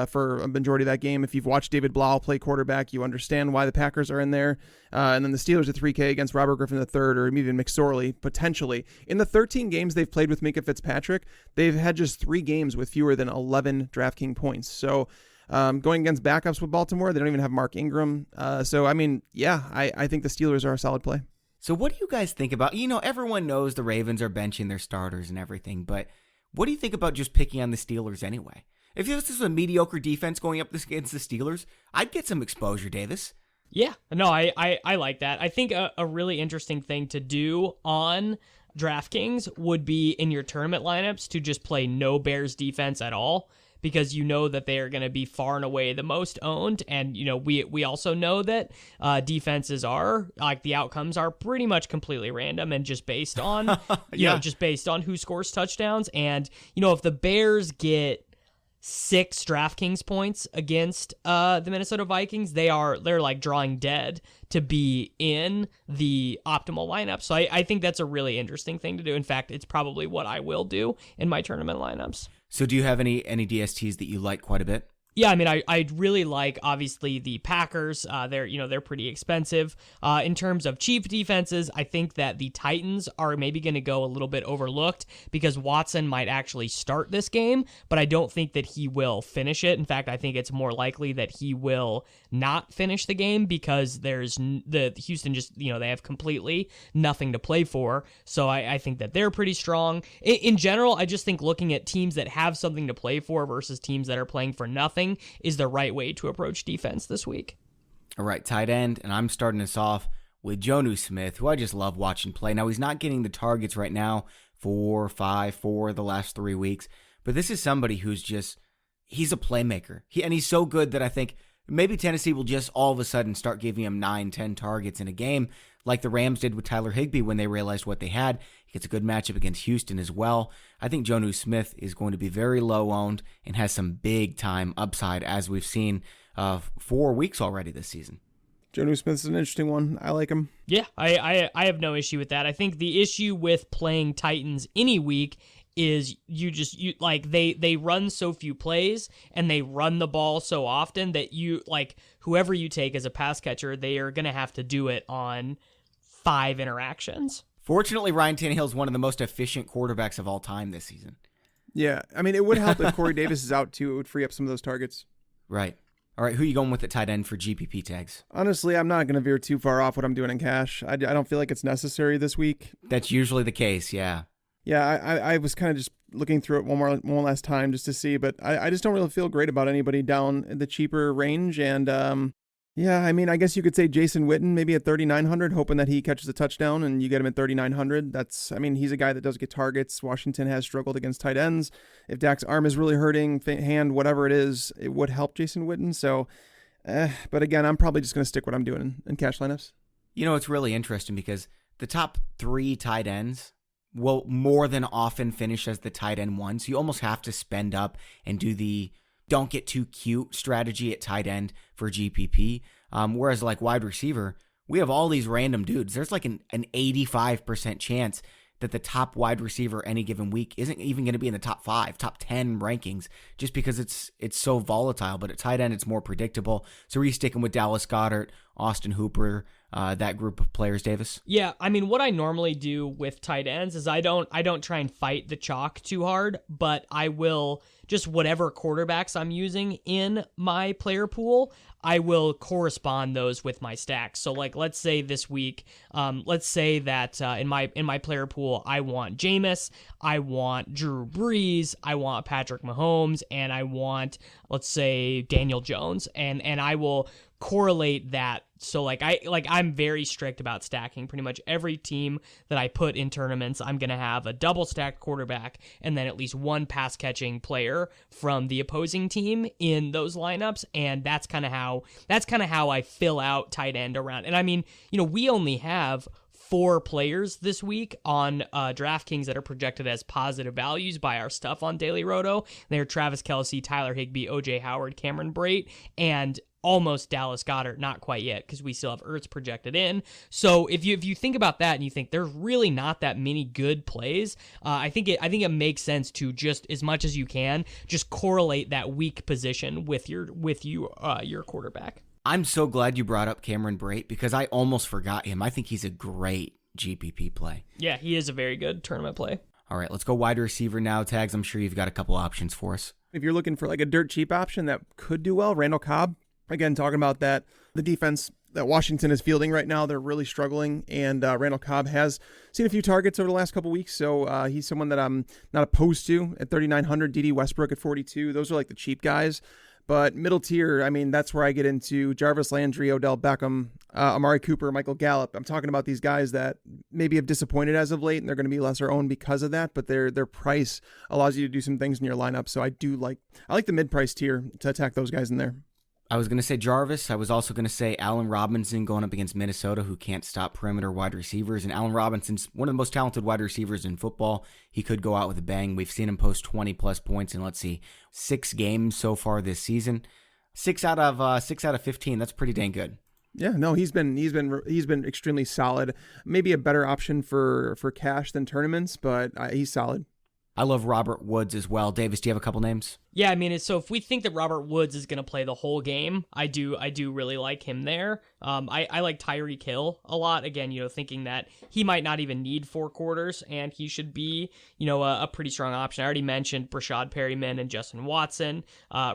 for a majority of that game. If you've watched David Blau play quarterback, you understand why the Packers are in there. And then the Steelers at 3K against Robert Griffin III or even McSorley, potentially. In the 13 games they've played with Minkah Fitzpatrick, they've had just 3 games with fewer than 11 DraftKings points. So, going against backups with Baltimore, they don't even have Mark Ingram. I think the Steelers are a solid play. So what do you guys think about, everyone knows the Ravens are benching their starters and everything, but what do you think about just picking on the Steelers anyway? If this is a mediocre defense going up against the Steelers, I'd get some exposure, Davis. Yeah, no, I like that. I think a really interesting thing to do on DraftKings would be in your tournament lineups to just play no Bears defense at all, because that they are going to be far and away the most owned. And, we also know that defenses are, the outcomes are pretty much completely random and just based on, just based on who scores touchdowns. And, if the Bears get 6 DraftKings points against the Minnesota Vikings, they're drawing dead to be in the optimal lineup. So I think that's a really interesting thing to do. In fact, it's probably what I will do in my tournament lineups. So do you have any DSTs that you like quite a bit? Yeah, I mean, I really like, obviously, the Packers. They're pretty expensive. In terms of cheap defenses, I think that the Titans are maybe going to go a little bit overlooked because Watson might actually start this game, but I don't think that he will finish it. In fact, I think it's more likely that he will not finish the game because there's the Houston just, they have completely nothing to play for. So I think that they're pretty strong. In general, I just think looking at teams that have something to play for versus teams that are playing for nothing is the right way to approach defense this week. All right, tight end, and I'm starting us off with Jonnu Smith, who I just love watching play. Now, he's not getting the targets right now, 4, 5, 4 the last 3 weeks, but this is somebody who's he's a playmaker. He's so good that I think maybe Tennessee will just all of a sudden start giving him 9, 10 targets in a game like the Rams did with Tyler Higbee when they realized what they had. He gets a good matchup against Houston as well. I think Jonnu Smith is going to be very low owned and has some big time upside, as we've seen 4 weeks already this season. Jonnu Smith's an interesting one. I like him. Yeah, I have no issue with that. I think the issue with playing Titans any week is they run so few plays and they run the ball so often that whoever you take as a pass catcher, they are going to have to do it on 5 interactions. Fortunately, Ryan Tannehill is one of the most efficient quarterbacks of all time this season. Yeah, I mean, it would help if Corey Davis is out too. It would free up some of those targets. Right. All right, who are you going with at tight end for GPP tags? Honestly, I'm not going to veer too far off what I'm doing in cash. I don't feel like it's necessary this week. That's usually the case, yeah. Yeah, I was kind of just looking through it one last time just to see, but I just don't really feel great about anybody down in the cheaper range. And yeah, I mean, I guess you could say Jason Witten maybe at 3,900, hoping that he catches a touchdown and you get him at 3,900. He's a guy that does get targets. Washington has struggled against tight ends. If Dak's arm is really hurting, hand, whatever it is, it would help Jason Witten. So, but again, I'm probably just going to stick what I'm doing in cash lineups. You know, it's really interesting because the top 3 tight ends will more than often finish as the tight end 1. So you almost have to spend up and do the don't get too cute strategy at tight end for GPP. Whereas like wide receiver, we have all these random dudes. There's like an 85% chance that the top wide receiver any given week isn't even going to be in the top 5, top 10 rankings just because it's so volatile. But at tight end, it's more predictable. So are you sticking with Dallas Goedert, Austin Hooper, that group of players, Davis? Yeah, I mean, what I normally do with tight ends is I don't try and fight the chalk too hard, but I will just whatever quarterbacks I'm using in my player pool, I will correspond those with my stacks. So like, let's say this week, let's say that in my player pool, I want Jameis, I want Drew Brees, I want Patrick Mahomes, and I want, let's say, Daniel Jones, and I will correlate that. So I'm very strict about stacking. Pretty much every team that I put in tournaments, I'm going to have a double stacked quarterback and then at least one pass catching player from the opposing team in those lineups. And that's kind of how I fill out tight end around. And I mean, we only have 4 players this week on DraftKings that are projected as positive values by our stuff on Daily Roto. They're Travis Kelce, Tyler Higbee, OJ Howard, Cameron Brate, and almost Dallas Goedert, not quite yet because we still have Ertz projected in. So if you think about that and you think there's really not that many good plays, I think it makes sense to just as much as you can just correlate that weak position with your quarterback. I'm so glad you brought up Cameron Brate because I almost forgot him. I think he's a great GPP play. Yeah, he is a very good tournament play. All right, let's go wide receiver now, Tags. I'm sure you've got a couple options for us. If you're looking for like a dirt cheap option that could do well, Randall Cobb. Again, talking about that, the defense that Washington is fielding right now, they're really struggling, and Randall Cobb has seen a few targets over the last couple weeks, so he's someone that I'm not opposed to at 3,900, D.D. Westbrook at 42. Those are like the cheap guys, but middle tier, I mean, that's where I get into Jarvis Landry, Odell Beckham, Amari Cooper, Michael Gallup. I'm talking about these guys that maybe have disappointed as of late, and they're going to be lesser owned because of that, but their price allows you to do some things in your lineup, so I like the mid-price tier to attack those guys in there. I was going to say Jarvis. I was also going to say Allen Robinson going up against Minnesota, who can't stop perimeter wide receivers. And Allen Robinson's one of the most talented wide receivers in football. He could go out with a bang. We've seen him post 20-plus points in, 6 games so far this season. 6 out of 15. That's pretty dang good. Yeah, no, he's been extremely solid. Maybe a better option for cash than tournaments, but he's solid. I love Robert Woods as well. Davis, do you have a couple names? Yeah, I mean, so if we think that Robert Woods is going to play the whole game, I do really like him there. I like Tyreek Hill a lot. Again, thinking that he might not even need 4 quarters, and he should be, a pretty strong option. I already mentioned Brashad Perryman and Justin Watson.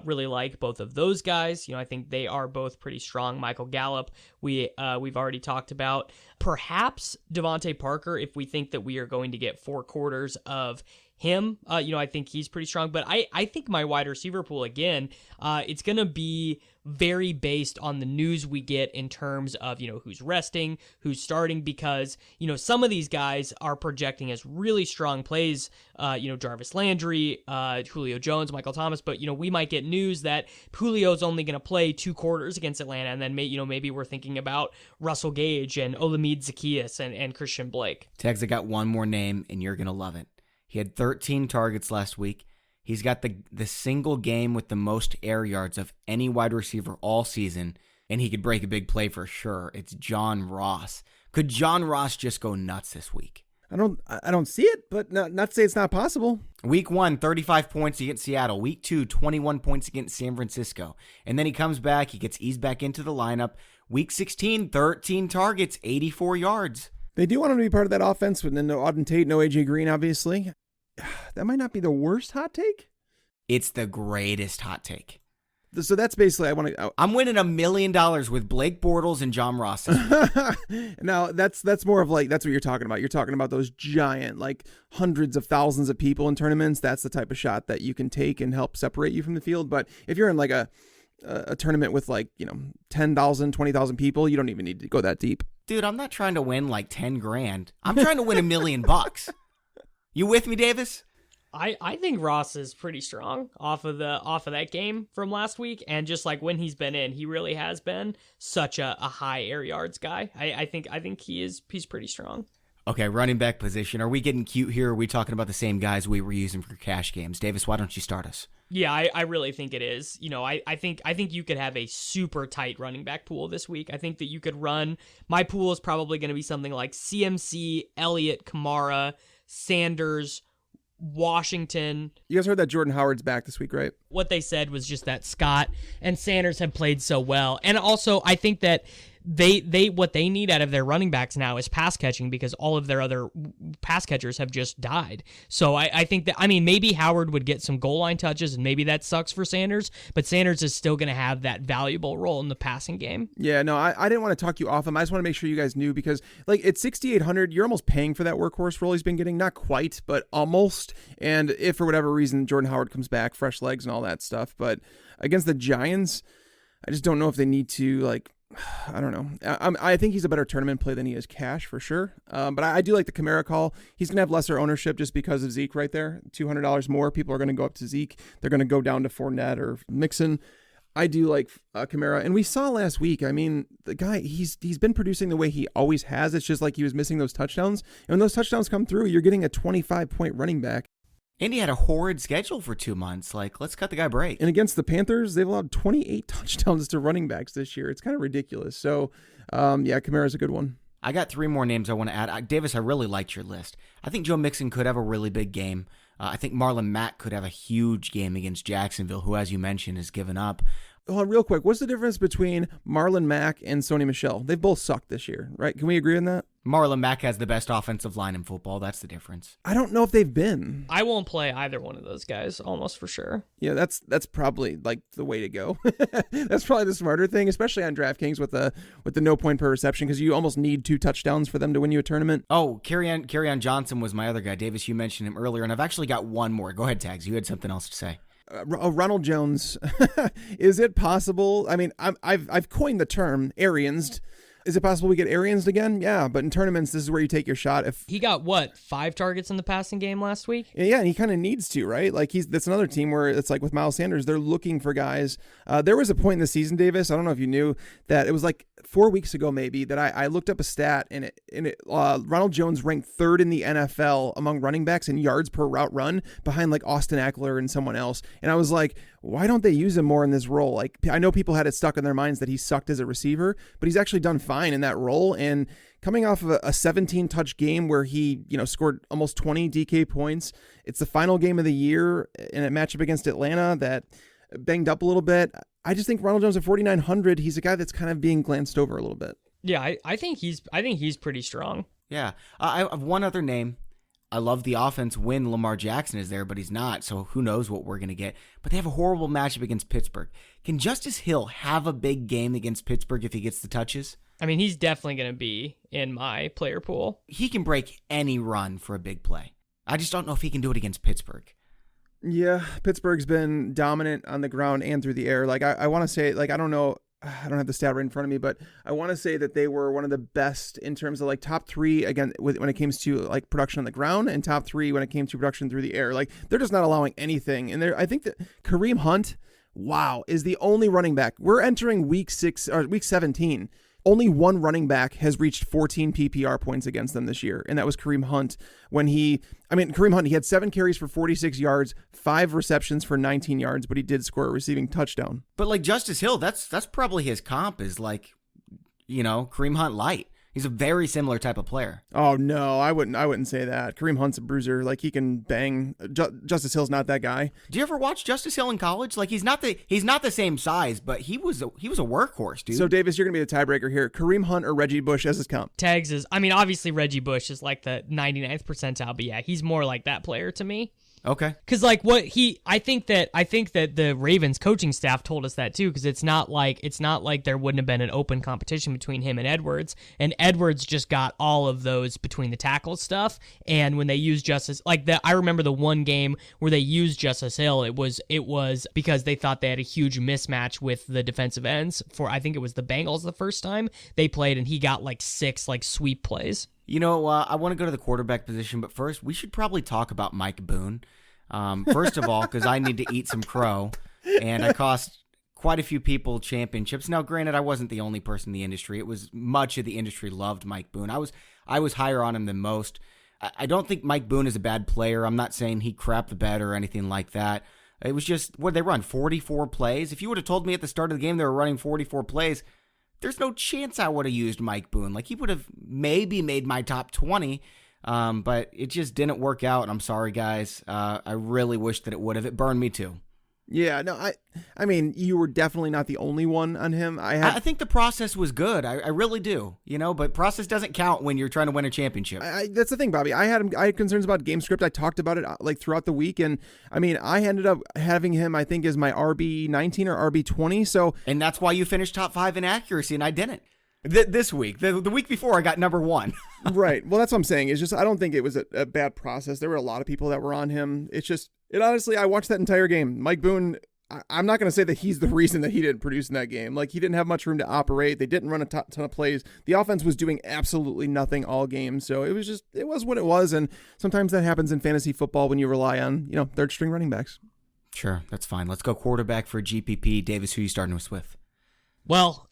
Really like both of those guys. I think they are both pretty strong. Michael Gallup, we've already talked about. Perhaps Devontae Parker, if we think that we are going to get 4 quarters of him. I think he's pretty strong, but I think my wide receiver pool, again, it's going to be very based on the news we get in terms of, who's resting, who's starting, because, some of these guys are projecting as really strong plays, Jarvis Landry, Julio Jones, Michael Thomas, but, we might get news that Julio's only going to play 2 quarters against Atlanta, and then, maybe we're thinking about Russell Gage and Olamide Zaccheaus and Christian Blake. Tags, I got one more name, and you're going to love it. He had 13 targets last week. He's got the single game with the most air yards of any wide receiver all season, and he could break a big play for sure. It's John Ross. Could John Ross just go nuts this week? I don't see it, but not to say it's not possible. Week 1, 35 points against Seattle. Week 2, 21 points against San Francisco. And then he comes back, he gets eased back into the lineup. Week 16, 13 targets, 84 yards. They do want him to be part of that offense with no Auden Tate, no AJ Green, obviously. That might not be the worst hot take. It's the greatest hot take. So that's basically, I'm winning $1 million with Blake Bortles and John Ross. Now that's more of that's what you're talking about. You're talking about those giant, hundreds of thousands of people in tournaments. That's the type of shot that you can take and help separate you from the field. But if you're in a tournament with 10,000, 20,000 people, you don't even need to go that deep. Dude, I'm not trying to win 10 grand. I'm trying to win $1 million. You with me, Davis? I think Ross is pretty strong off of that game from last week, and just when he's been in, he really has been such a high air yards guy. I think he's pretty strong. Okay, running back position. Are we getting cute here? Or are we talking about the same guys we were using for cash games? Davis, why don't you start us? Yeah, I really think it is. I think you could have a super tight running back pool this week. I think that you could run. My pool is probably going to be something like CMC, Elliott, Kamara, Sanders, Washington. You guys heard that Jordan Howard's back this week, right? What they said was just that Scott and Sanders have played so well. And also, I think that they what they need out of their running backs now is pass catching, because all of their other pass catchers have just died. So I think that, maybe Howard would get some goal line touches, and maybe that sucks for Sanders, but Sanders is still going to have that valuable role in the passing game. Yeah, no, I didn't want to talk you off him. I just want to make sure you guys knew, because at 6,800, you're almost paying for that workhorse role he's been getting. Not quite, but almost. And if for whatever reason Jordan Howard comes back, fresh legs and all that stuff, but against the Giants, I just don't know if they need to I don't know. I think he's a better tournament play than he is cash for sure. But I do like the Kamara call. He's going to have lesser ownership just because of Zeke right there. $200 more. People are going to go up to Zeke. They're going to go down to Fournette or Mixon. I do like Kamara. And we saw last week, the guy, he's been producing the way he always has. It's just he was missing those touchdowns. And when those touchdowns come through, you're getting a 25-point running back. Indy had a horrid schedule for 2 months. Let's cut the guy a break. And against the Panthers, they've allowed 28 touchdowns to running backs this year. It's kind of ridiculous. So, Kamara's a good one. I got 3 more names I want to add. Davis, I really liked your list. I think Joe Mixon could have a really big game. I think Marlon Mack could have a huge game against Jacksonville, who, as you mentioned, has given up. Hold on, real quick. What's the difference between Marlon Mack and Sony Michel? They've both sucked this year, right? Can we agree on that? Marlon Mack has the best offensive line in football. That's the difference. I don't know if they've been. I won't play either one of those guys, almost for sure. Yeah, that's probably the way to go. That's probably the smarter thing, especially on DraftKings with the no point per reception, because you almost need 2 touchdowns for them to win you a tournament. Oh, Kerryon Johnson was my other guy. Davis, you mentioned him earlier, and I've actually got one more. Go ahead, Tags. You had something else to say. Ronald Jones. Is it possible? I've coined the term Ariansed. Is it possible we get Ariansed again? Yeah, but in tournaments, this is where you take your shot. If he got 5 targets in the passing game last week? Yeah, and he kind of needs to, right? That's another team where it's with Miles Sanders, they're looking for guys. There was a point in the season, Davis, I don't know if you knew, that it was 4 weeks ago maybe, that I looked up a stat, and Ronald Jones ranked 3rd in the NFL among running backs in yards per route run, behind Austin Ekeler and someone else. And I was like, why don't they use him more in this role? I know people had it stuck in their minds that he sucked as a receiver, but he's actually done fine in that role. And coming off of a 17-touch game where he, scored almost 20 DK points, it's the final game of the year in a matchup against Atlanta that banged up a little bit. I just think Ronald Jones at 4,900, he's a guy that's kind of being glanced over a little bit. Yeah, I think he's pretty strong. Yeah, I have one other name. I love the offense when Lamar Jackson is there, but he's not, so who knows what we're going to get. But they have a horrible matchup against Pittsburgh. Can Justice Hill have a big game against Pittsburgh if he gets the touches? He's definitely going to be in my player pool. He can break any run for a big play. I just don't know if he can do it against Pittsburgh. Yeah, Pittsburgh's been dominant on the ground and through the air. Like I want to say, like I don't know, I don't have the stat right in front of me, but I want to say that they were one of the best in terms of like top 3 again when it comes to like production on the ground, and top 3 when it came to production through the air. Like they're just not allowing anything. And I think that Kareem Hunt, wow, is the only running back. We're entering week 17. Only one running back has reached 14 PPR points against them this year, and that was Kareem Hunt. Kareem Hunt, he had 7 carries for 46 yards, 5 receptions for 19 yards, but he did score a receiving touchdown. But like Justice Hill, that's probably his comp is like, Kareem Hunt light. He's a very similar type of player. Oh no, I wouldn't say that. Kareem Hunt's a bruiser. Like he can bang. Justice Hill's not that guy. Do you ever watch Justice Hill in college? Like he's not the same size, but he was a workhorse, dude. So Davis, you're gonna be the tiebreaker here. Kareem Hunt or Reggie Bush as his comp? Tags is, obviously Reggie Bush is like the 99th percentile, but yeah, he's more like that player to me. Okay. Because like I think that the Ravens coaching staff told us that too. Because it's not like there wouldn't have been an open competition between him and Edwards just got all of those between the tackle stuff. And when they used Justice, I remember the one game where they used Justice Hill. It was because they thought they had a huge mismatch with the defensive ends for, I think it was the Bengals the first time they played, and he got like 6 sweep plays. I want to go to the quarterback position, but first we should probably talk about Mike Boone. First of all, because I need to eat some crow, and I cost quite a few people championships. Now, granted, I wasn't the only person in the industry. It was much of the industry loved Mike Boone. I was higher on him than most. I don't think Mike Boone is a bad player. I'm not saying he crapped the bed or anything like that. It was just, what did they run, 44 plays? If you would have told me at the start of the game they were running 44 plays, there's no chance I would have used Mike Boone. Like, he would have maybe made my top 20, but it just didn't work out. And I'm sorry, guys. I really wish that it would have. It burned me too. Yeah, no, I mean, you were definitely not the only one on him. I think the process was good. I really do. But process doesn't count when you're trying to win a championship. That's the thing, Bobby. I had concerns about game script. I talked about it throughout the week, and I mean, I ended up having him, I think, as my RB19 or RB20. And that's why you finished top 5 in accuracy, and I didn't. This week, the week before, I got number 1. Right. Well, that's what I'm saying. It's just, I don't think it was a bad process. There were a lot of people that were on him. Honestly, I watched that entire game. Mike Boone, I'm not going to say that he's the reason that he didn't produce in that game. Like, he didn't have much room to operate. They didn't run a ton of plays. The offense was doing absolutely nothing all game. So it was what it was. And sometimes that happens in fantasy football when you rely on, third string running backs. Sure. That's fine. Let's go quarterback for GPP. Davis, who are you starting us with? Well,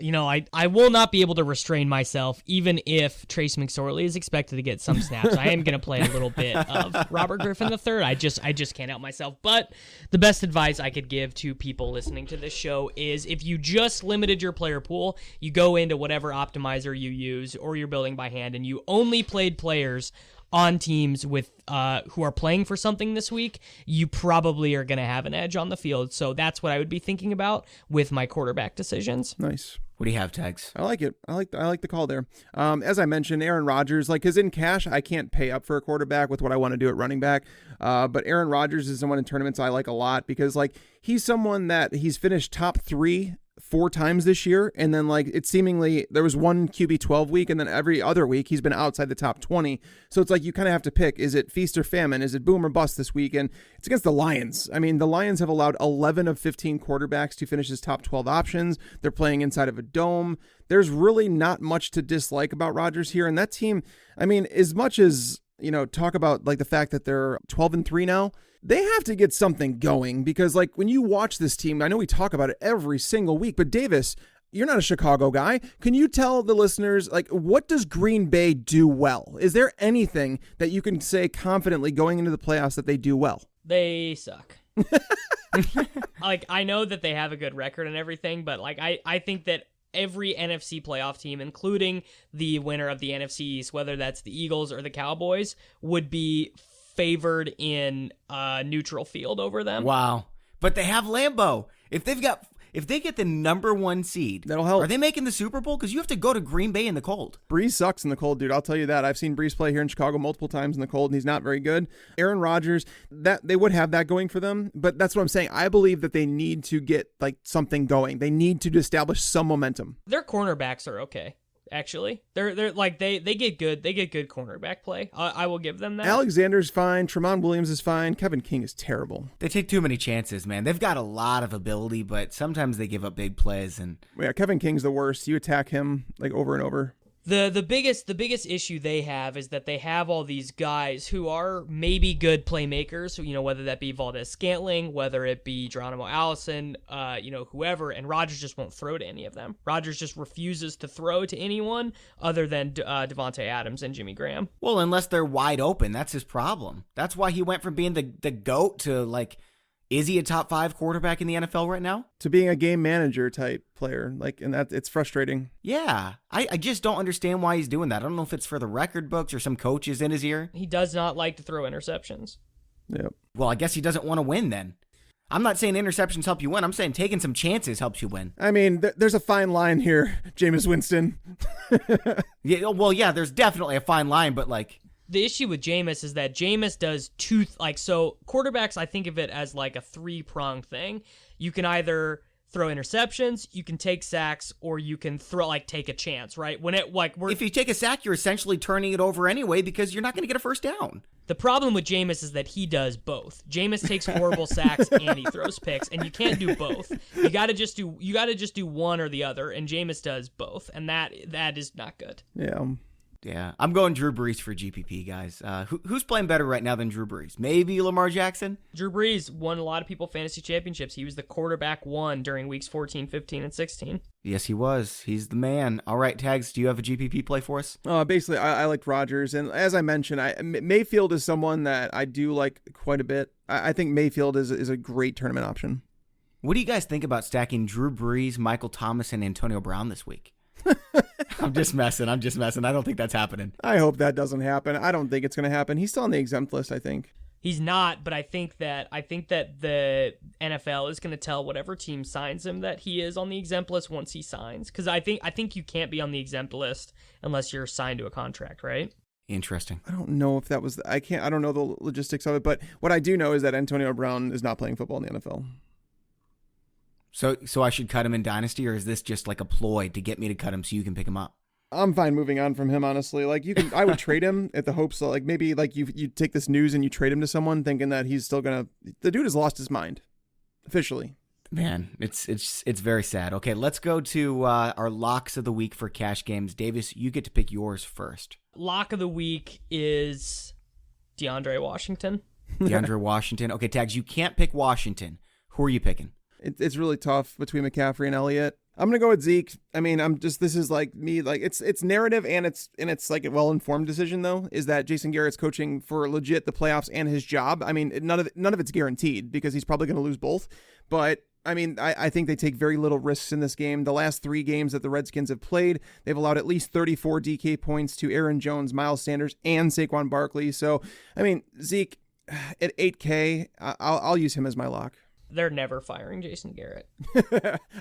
I will not be able to restrain myself, even if Trace McSorley is expected to get some snaps. I am going to play a little bit of Robert Griffin III. I just can't help myself. But the best advice I could give to people listening to this show is, if you just limited your player pool, you go into whatever optimizer you use or you're building by hand, and you only played players on teams with who are playing for something this week, you probably are going to have an edge on the field. So that's what I would be thinking about with my quarterback decisions. Nice. What do you have, Tags? I like it. I like the call there. As I mentioned, Aaron Rodgers, because in cash, I can't pay up for a quarterback with what I want to do at running back. But Aaron Rodgers is someone in tournaments I like a lot, because he's someone that he's finished top 3 4 times this year, and then it's seemingly there was one QB12 week, and then every other week he's been outside the top 20. So it's you kind of have to pick: is it feast or famine? Is it boom or bust this week? And it's against the Lions. I mean, the Lions have allowed 11 of 15 quarterbacks to finish his top 12 options. They're playing inside of a dome. There's really not much to dislike about Rodgers here, and that team. I mean, as much as talk about the fact that they're 12-3 now, they have to get something going, because when you watch this team, I know we talk about it every single week, but Davis, you're not a Chicago guy. Can you tell the listeners, what does Green Bay do well? Is there anything that you can say confidently going into the playoffs that they do well? They suck. I know that they have a good record and everything, but I think that every NFC playoff team, including the winner of the NFC East, whether that's the Eagles or the Cowboys, would be favored in a neutral field over them. Wow. But they have Lambeau. If they get the number 1 seed, that'll help. Are they making the Super Bowl? Because you have to go to Green Bay in the cold. Breeze sucks in the cold, dude. I'll tell you that. I've seen Breeze play here in Chicago multiple times in the cold, and he's not very good. Aaron Rodgers, that they would have that going for them, but that's what I'm saying. I believe that they need to get something going. They need to establish some momentum. Their cornerbacks are okay. actually. They're like they get good cornerback play. I will give them that. Alexander's fine. Tremont Williams is fine. Kevin King is terrible. They take too many chances, man. They've got a lot of ability, but sometimes they give up big plays. And yeah, Kevin King's the worst. You attack him like over and over. The biggest issue they have is that they have all these guys who are maybe good playmakers, whether that be Valdez-Scantling, whether it be Geronimo Allison, whoever, and Rodgers just won't throw to any of them. Rodgers just refuses to throw to anyone other than Devontae Adams and Jimmy Graham. Well, unless they're wide open, that's his problem. That's why he went from being the GOAT to like, is he a top 5 quarterback in the NFL right now? To being a game manager type player, and that it's frustrating. Yeah, I just don't understand why he's doing that. I don't know if it's for the record books or some coaches in his ear. He does not like to throw interceptions. Yep. Well, I guess he doesn't want to win then. I'm not saying interceptions help you win. I'm saying taking some chances helps you win. I mean, there's a fine line here, Jameis Winston. Yeah, there's definitely a fine line, but like... The issue with Jameis is that Jameis does so quarterbacks, I think of it as like a 3-pronged thing. You can either throw interceptions, you can take sacks, or you can take a chance, right? If you take a sack, you're essentially turning it over anyway because you're not going to get a first down. The problem with Jameis is that he does both. Jameis takes horrible sacks and he throws picks, and you can't do both. You got to just do one or the other, and Jameis does both, and that is not good. Yeah, I'm going Drew Brees for GPP, guys. Who's playing better right now than Drew Brees? Maybe Lamar Jackson? Drew Brees won a lot of people fantasy championships. He was the quarterback 1 during weeks 14, 15, and 16. Yes, he was. He's the man. All right, Tags, do you have a GPP play for us? Basically, I liked Rodgers. And as I mentioned, Mayfield is someone that I do like quite a bit. I think Mayfield is a great tournament option. What do you guys think about stacking Drew Brees, Michael Thomas, and Antonio Brown this week? I'm just messing. I don't think that's happening. I hope that doesn't happen. I don't think it's going to happen. He's still on the exempt list, I think. He's not, but I think that the NFL is going to tell whatever team signs him that he is on the exempt list once he signs. Because I think you can't be on the exempt list unless you're signed to a contract, right? Interesting. I don't know if that was... I don't know the logistics of it, but what I do know is that Antonio Brown is not playing football in the NFL. So I should cut him in Dynasty, or is this just like a ploy to get me to cut him so you can pick him up? I'm fine moving on from him, honestly. I would trade him at the hopes that maybe you take this news and you trade him to someone thinking that he's still gonna. The dude has lost his mind, officially. Man, it's very sad. Okay, let's go to our locks of the week for cash games. Davis, you get to pick yours first. Lock of the week is DeAndre Washington. DeAndre Washington. Okay, Tags, you can't pick Washington. Who are you picking? It's really tough between McCaffrey and Elliott. I'm gonna go with Zeke. I mean, this is like me, like it's narrative and it's like a well-informed decision though, is that Jason Garrett's coaching for legit the playoffs and his job. I mean, none of it's guaranteed because he's probably gonna lose both. But I mean, I think they take very little risks in this game. The last 3 games that the Redskins have played, they've allowed at least 34 DK points to Aaron Jones, Miles Sanders, and Saquon Barkley. So I mean, Zeke at 8K, I'll use him as my lock. They're never firing Jason Garrett.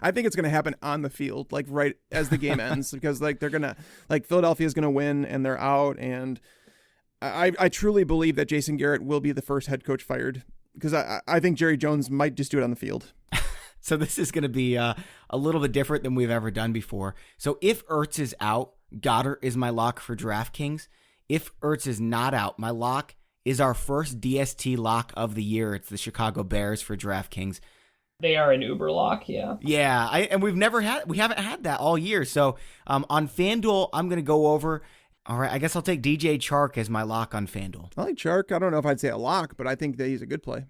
I think it's going to happen on the field, like right as the game ends, because they're going to Philadelphia's going to win and they're out. And I truly believe that Jason Garrett will be the first head coach fired because I think Jerry Jones might just do it on the field. So this is going to be a little bit different than we've ever done before. So if Ertz is out, Goddard is my lock for DraftKings. If Ertz is not out, my lock is our first DST lock of the year. It's the Chicago Bears for DraftKings. They are an Uber lock, yeah. Yeah, and we haven't had that all year. So on FanDuel, I'm going to go over. All right, I guess I'll take DJ Chark as my lock on FanDuel. I like Chark. I don't know if I'd say a lock, but I think that he's a good play.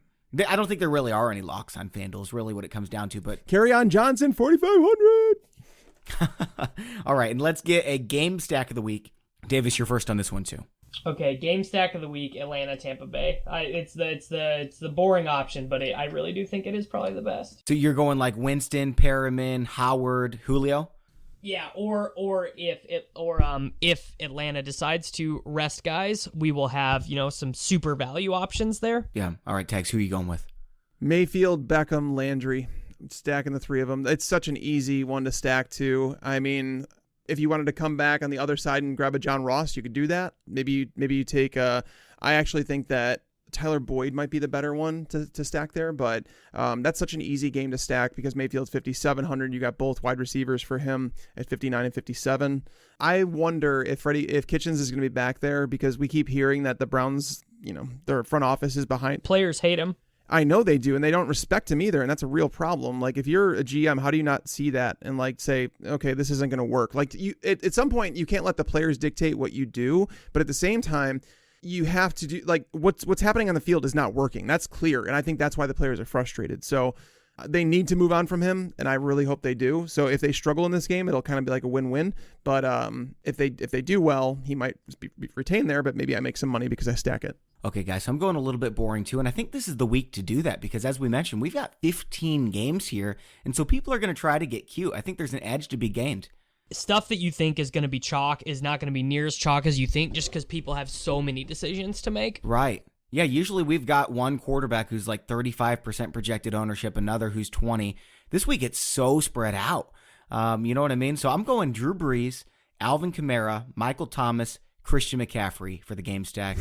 I don't think there really are any locks on FanDuel is really what it comes down to. But Kerryon Johnson, 4,500. All right, and let's get a game stack of the week. Davis, you're first on this one too. Okay, game stack of the week: Atlanta, Tampa Bay. It's the boring option, but I really do think it is probably the best. So you're going like Winston, Perriman, Howard, Julio. Yeah, or if Atlanta decides to rest guys, we will have some super value options there. Yeah. All right, Tags, who are you going with? Mayfield, Beckham, Landry. I'm stacking the 3 of them. It's such an easy one to stack too. I mean, if you wanted to come back on the other side and grab a John Ross, you could do that. Maybe you take I actually think that Tyler Boyd might be the better one to stack there, but that's such an easy game to stack because Mayfield's 5,700. You got both wide receivers for him at 59 and 57. I wonder if Kitchens is going to be back there because we keep hearing that the Browns, their front office is behind. Players hate him. I know they do, and they don't respect him either, and that's a real problem. Like, if you're a GM, how do you not see that and say, okay, this isn't going to work? Like, at some point, you can't let the players dictate what you do, but at the same time, you have to do what's happening on the field is not working. That's clear, and I think that's why the players are frustrated. So they need to move on from him, and I really hope they do. So if they struggle in this game, it'll kind of be like a win-win. But if they do well, he might be retained there, but maybe I make some money because I stack it. Okay, guys, so I'm going a little bit boring too, and I think this is the week to do that because, as we mentioned, we've got 15 games here, and so people are going to try to get cute. I think there's an edge to be gained. Stuff that you think is going to be chalk is not going to be near as chalk as you think just because people have so many decisions to make. Right. Yeah, usually we've got one quarterback who's like 35% projected ownership, another who's 20. This week it's so spread out. You know what I mean? So I'm going Drew Brees, Alvin Kamara, Michael Thomas, Christian McCaffrey for the game stack,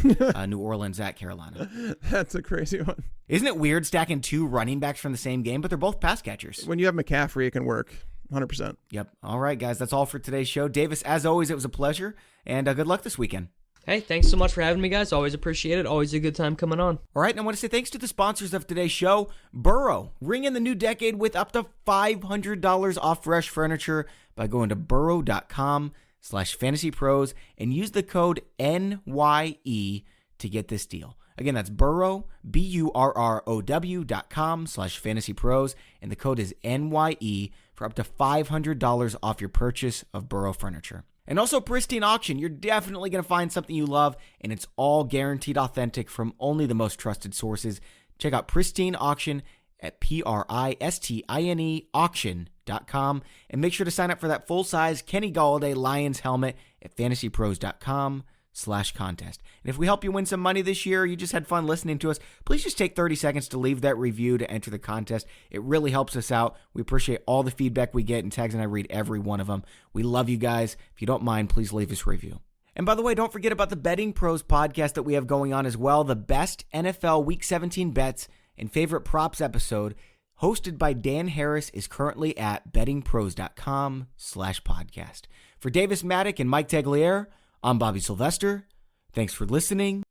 New Orleans at Carolina. That's a crazy one. Isn't it weird stacking two running backs from the same game, but they're both pass catchers? When you have McCaffrey, it can work 100%. Yep. All right, guys, that's all for today's show. Davis, as always, it was a pleasure, and good luck this weekend. Hey, thanks so much for having me, guys. Always appreciate it. Always a good time coming on. All right, and I want to say thanks to the sponsors of today's show. Burrow, ring in the new decade with up to $500 off fresh furniture by going to burrow.com/fantasypros and use the code NYE to get this deal. Again, that's Burrow, BURROW.com/fantasypros, and the code is NYE for up to $500 off your purchase of Burrow furniture. And also Pristine Auction. You're definitely going to find something you love, and it's all guaranteed authentic from only the most trusted sources. Check out Pristine Auction at PRISTINE auction.com, and make sure to sign up for that full-size Kenny Galladay Lions helmet at fantasypros.com/contest. And if we help you win some money this year, or you just had fun listening to us, please just take 30 seconds to leave that review to enter the contest. It really helps us out. We appreciate all the feedback we get, and Tags and I read every one of them. We love you guys. If you don't mind, please leave us a review. And by the way, don't forget about the Betting Pros podcast that we have going on as well, the best NFL Week 17 bets and favorite props episode, hosted by Dan Harris, is currently at bettingpros.com/podcast. For Davis Mattek and Mike Tagliere, I'm Bobby Sylvester. Thanks for listening.